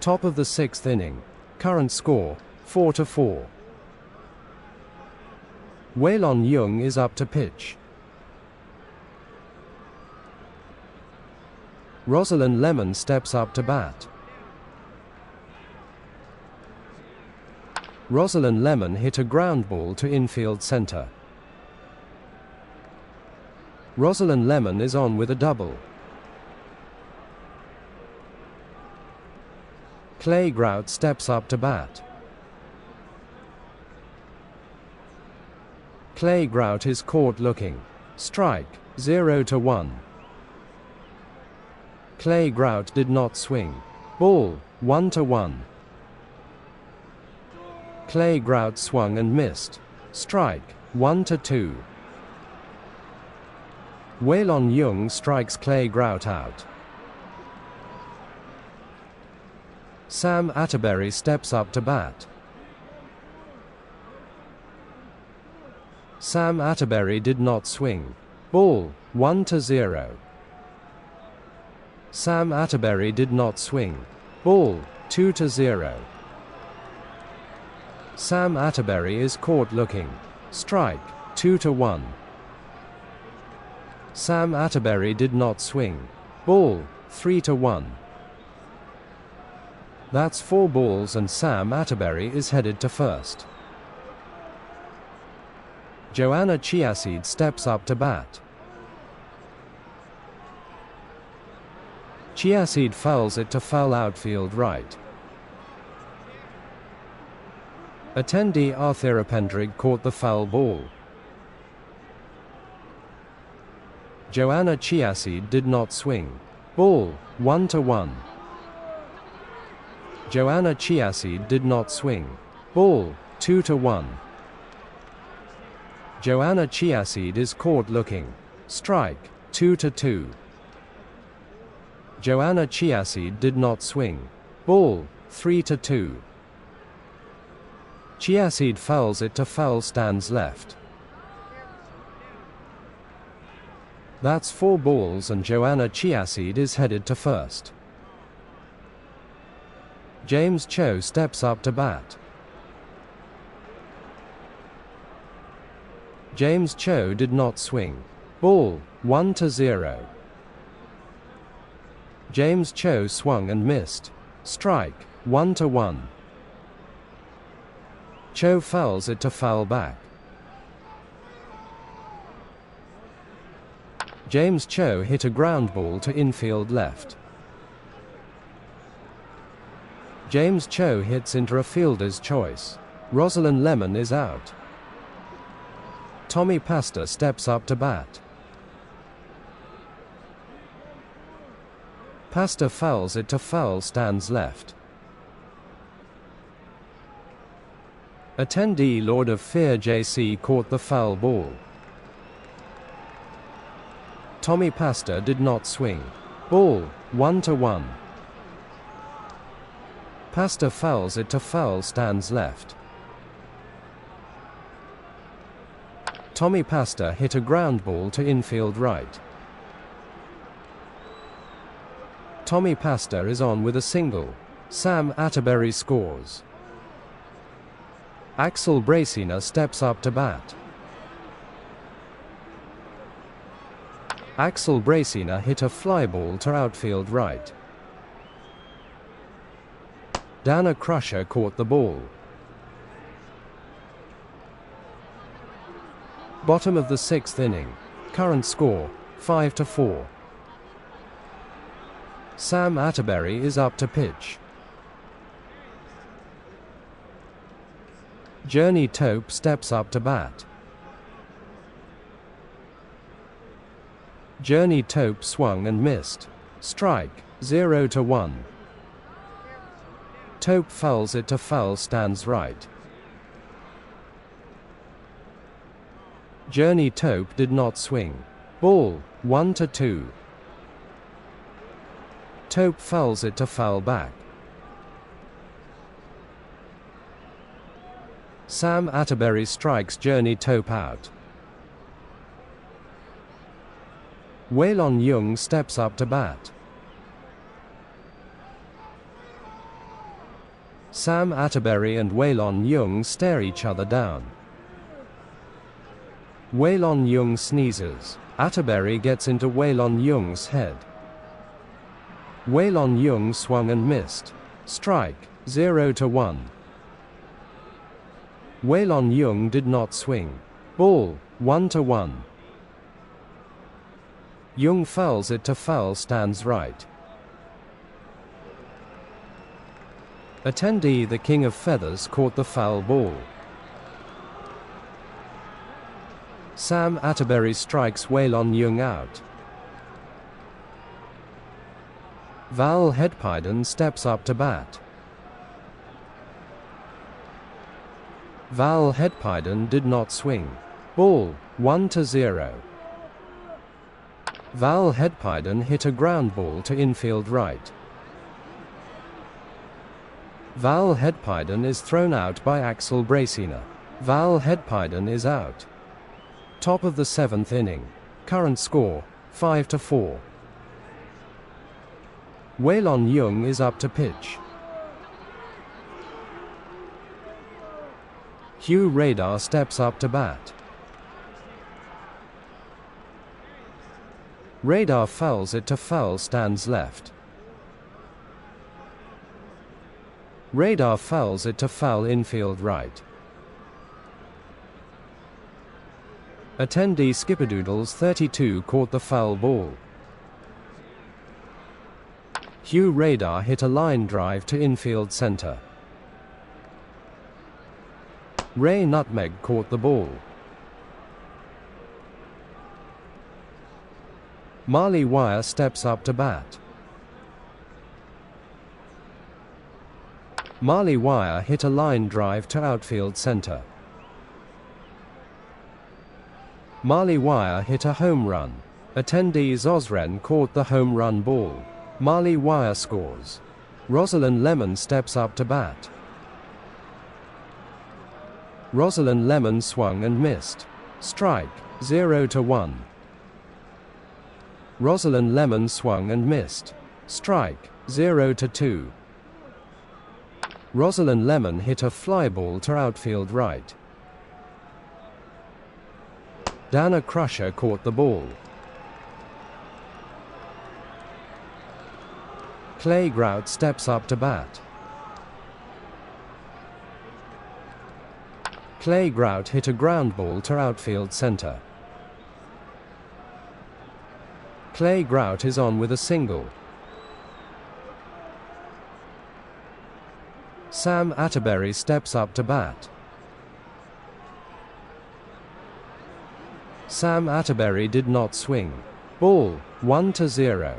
Top of the 6th inning. Current score, 4-4. Waylon Young is up to pitch. Rosalind Lemon steps up to bat. Rosalind Lemon hit a ground ball to infield center. Rosalind Lemon is on with a double. Clay Grout steps up to bat. Clay Grout is caught looking. Strike, 0-1. Clay Grout did not swing. Ball, 1-1. Clay Grout swung and missed. Strike, 1-2. Waylon Young strikes Clay Grout out. Sam Atterbury steps up to bat. Sam Atterbury did not swing. Ball, 1-0. Sam Atterbury did not swing. Ball, 2-0. Sam Atterbury is caught looking. Strike, 2-1. Sam Atterbury did not swing. Ball, 3-1. That's 4 balls and Sam Atterbury is headed to first. Joanna Chiaseed steps up to bat. Chiaseed fouls it to foul outfield right. Attendee Arthur Pendrig caught the foul ball. Joanna Chiaseed did not swing. Ball, 1-1. Joanna Chiaseed did not swing. Ball, 2-1. Joanna Chiaseed is caught looking. Strike, 2-2. Joanna Chiaseed did not swing. Ball, 3-2. Chiaseed fouls it to foul stands left. That's 4 balls and Joanna Chiaseed is headed to first. James Cho steps up to bat. James Cho did not swing. Ball, 1-0. James Cho swung and missed. Strike, 1-1. Cho fouls it to foul back. James Cho hit a ground ball to infield left. James Cho hits into a fielder's choice. Rosalind Lemon is out. Tommy Pastor steps up to bat. Pastor fouls it to foul stands left. Attendee Lord of Fear JC caught the foul ball. Tommy Pastor did not swing. Ball, 1-1. Pastor fouls it to foul stands left. Tommy Pastor hit a ground ball to infield right. Tommy Pastor is on with a single. Sam Atterbury scores. Axel Bracina steps up to bat. Axel Bracina hit a fly ball to outfield right. Dana Crusher caught the ball. Bottom of the 6th inning. Current score, 5-4. Sam Atterbury is up to pitch. Journey Tope steps up to bat. Journey Tope swung and missed. Strike, 0-1. Tope fouls it to foul stands right. Journey Tope did not swing. Ball, 1-2. Tope fouls it to foul back. Sam Atterbury strikes Journey Tope out. Waylon Young steps up to bat. Sam Atterbury and Waylon Young stare each other down. Waylon Young sneezes. Atterbury gets into Waylon Young's head. Waylon Young swung and missed. Strike, 0-1. Waylon Young did not swing. Ball, 1-1. Young fouls it to foul stands right. Attendee the King of Feathers caught the foul ball. Sam Atterbury strikes Waylon Young out. Val Hedpiden steps up to bat. Val Hedpiden did not swing. Ball, 1-0. Val Hedpiden hit a ground ball to infield right. Val Hedpiden is thrown out by Axel Bracina. Val Hedpiden is out. Top of the 7th inning. Current score, 5-4. Waylon Young is up to pitch. Hugh Radar steps up to bat. Radar fouls it to foul stands left. Radar fouls it to foul infield right. Attendee Skipperdoodles 32 caught the foul ball. Hugh Radar hit a line drive to infield center. Ray Nutmeg caught the ball. Marley Wire steps up to bat. Marley Wire hit a line drive to outfield center. Marley Wire hit a home run. Attendees Osren caught the home run ball. Marley Wire scores. Rosalind Lemon steps up to bat. Rosalind Lemon swung and missed. Strike, 0-1. Rosalind Lemon swung and missed. Strike, 0-2. Rosalind Lemon hit a fly ball to outfield right. Dana Crusher caught the ball. Clay Grout steps up to bat. Clay Grout hit a ground ball to outfield center. Clay Grout is on with a single. Sam Atterbury steps up to bat. Sam Atterbury did not swing. Ball, 1-0.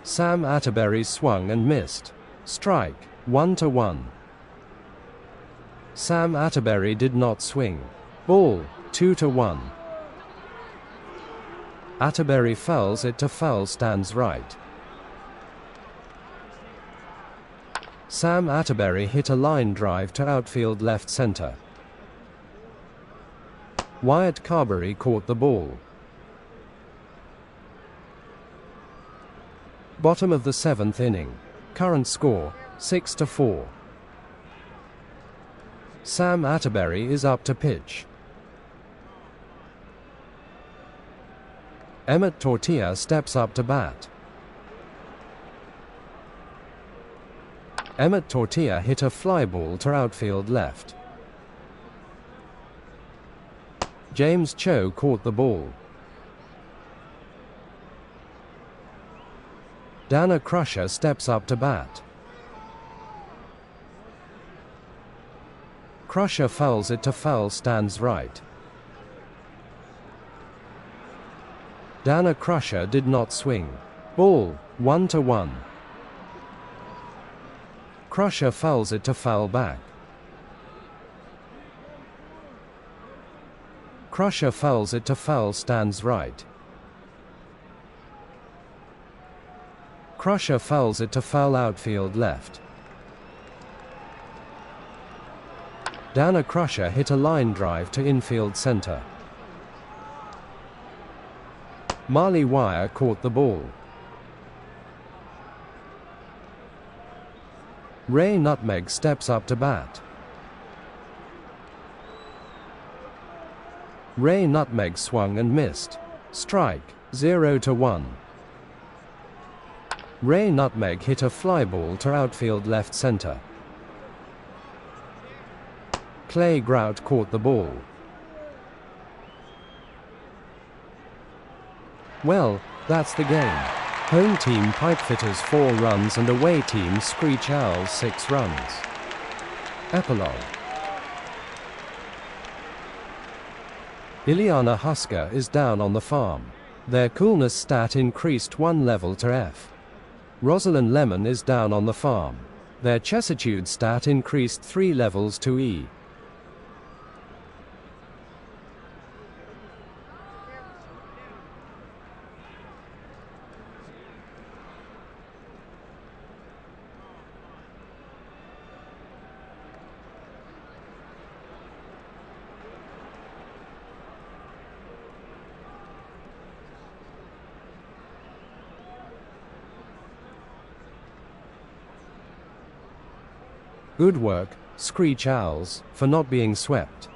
Sam Atterbury swung and missed. Strike, 1-1. Sam Atterbury did not swing. Ball, 2-1. Atterbury fouls it to foul stands right. Sam Atterbury hit a line drive to outfield left center. Wyatt Carberry caught the ball. Bottom of the 7th inning. Current score, 6-4. Sam Atterbury is up to pitch. Emmett Tortilla steps up to bat. Emmett Tortilla hit a fly ball to outfield left. James Cho caught the ball. Dana Crusher steps up to bat. Crusher fouls it to foul stands right. Dana Crusher did not swing. Ball, 1-1. Crusher fouls it to foul back. Crusher fouls it to foul stands right. Crusher fouls it to foul outfield left. Dana Crusher hit a line drive to infield center. Marley Wire caught the ball. Ray Nutmeg steps up to bat. Ray Nutmeg swung and missed. Strike, 0-1. Ray Nutmeg hit a fly ball to outfield left center. Clay Grout caught the ball. Well, that's the game. Home team Pipefitters 4 runs and away team Screech Owls 6 runs. Epilogue. Ileana Husker is down on the farm. Their coolness stat increased 1 level to F. Rosalind Lemon is down on the farm. Their chessitude stat increased 3 levels to E. Good work, Screech Owls, for not being swept.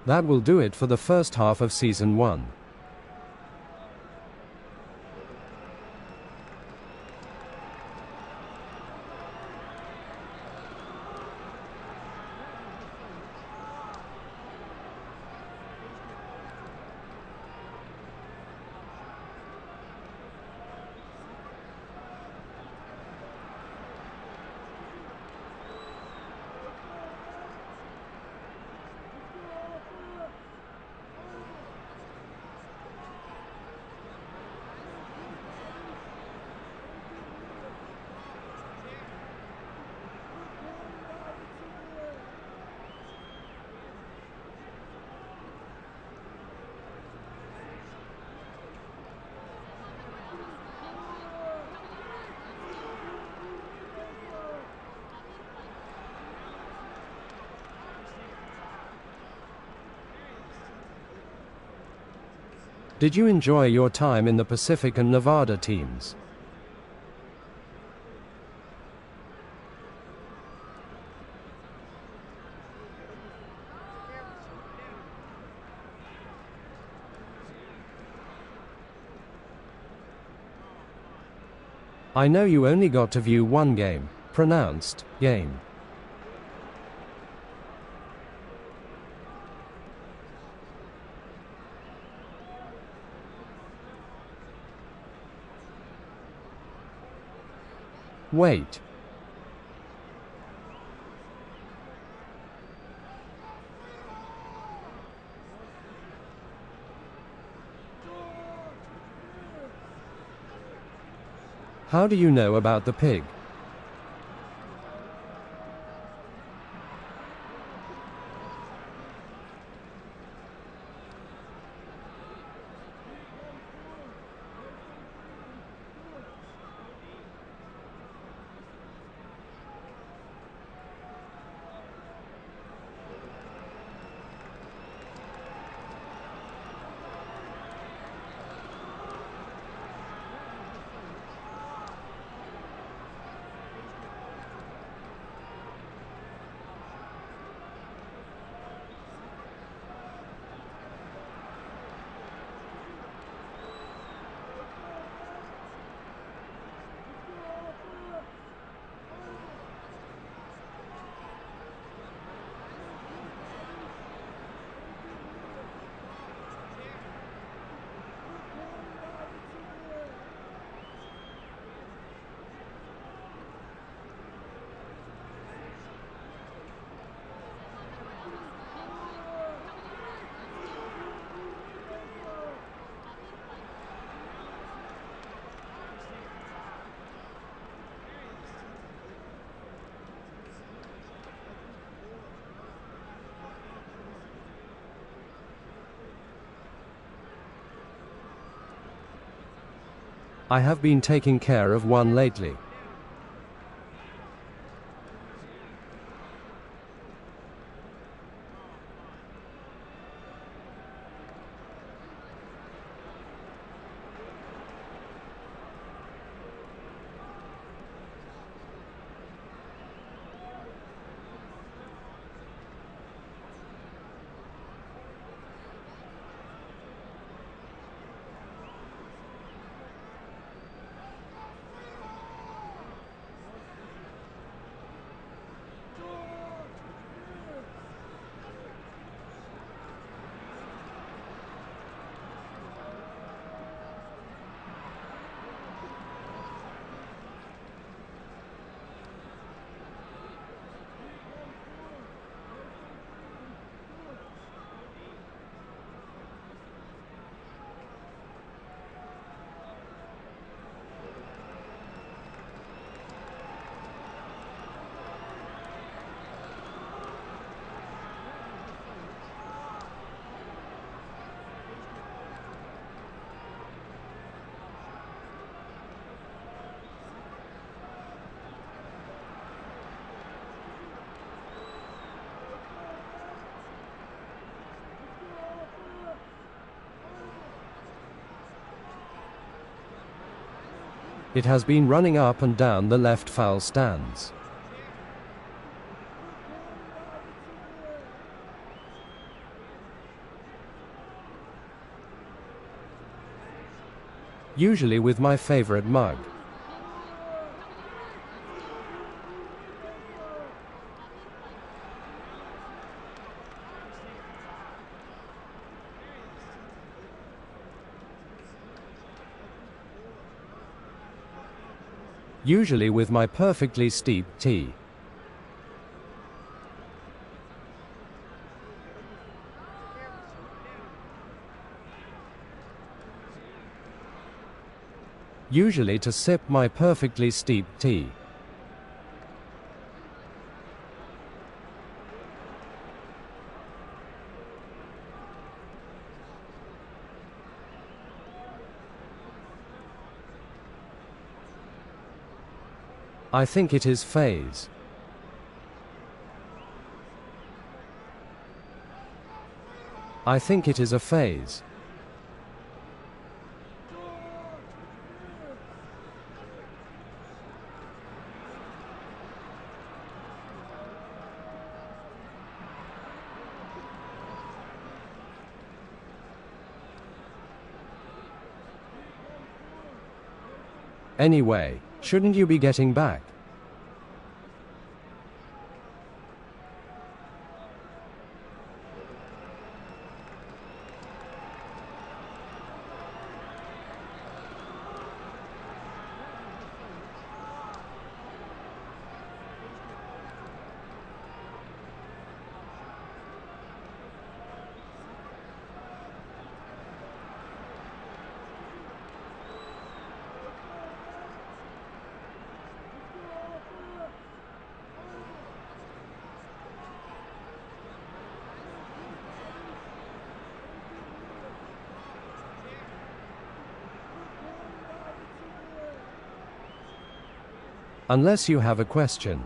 That will do it for the first half of Season 1. Did you enjoy your time in the Pacific and Nevada teams? I know you only got to view one game, pronounced, game. Wait. How do you know about the pig? I have been taking care of one lately. It has been running up and down the left foul stands. Usually with my favorite mug. Usually with my perfectly steeped tea. Usually to sip my perfectly steeped tea. I think it is phase. I think it is a phase. Anyway, shouldn't you be getting back? Unless you have a question.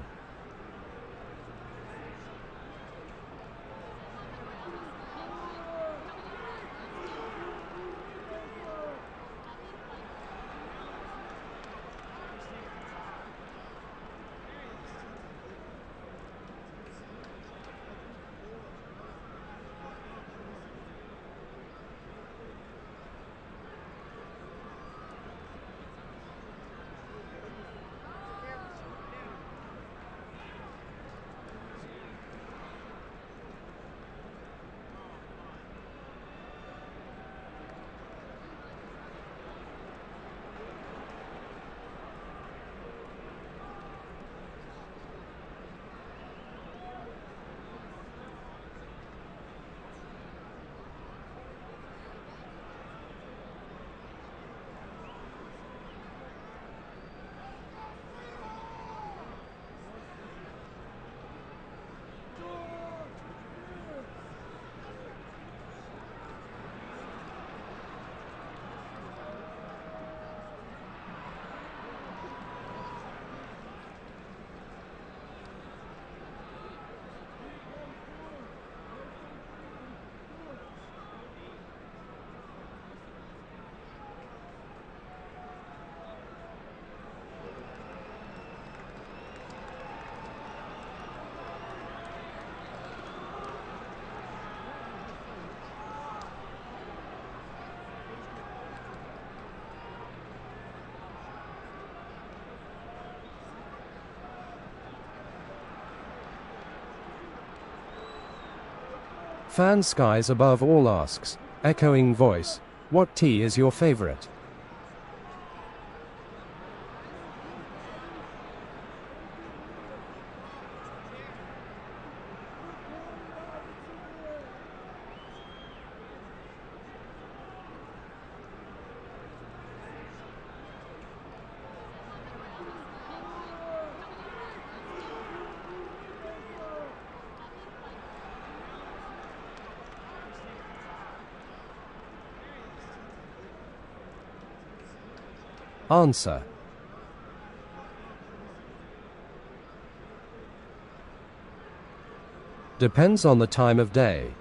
fan skies above all asks, echoing voice, what tea is your favorite? Answer. Depends on the time of day.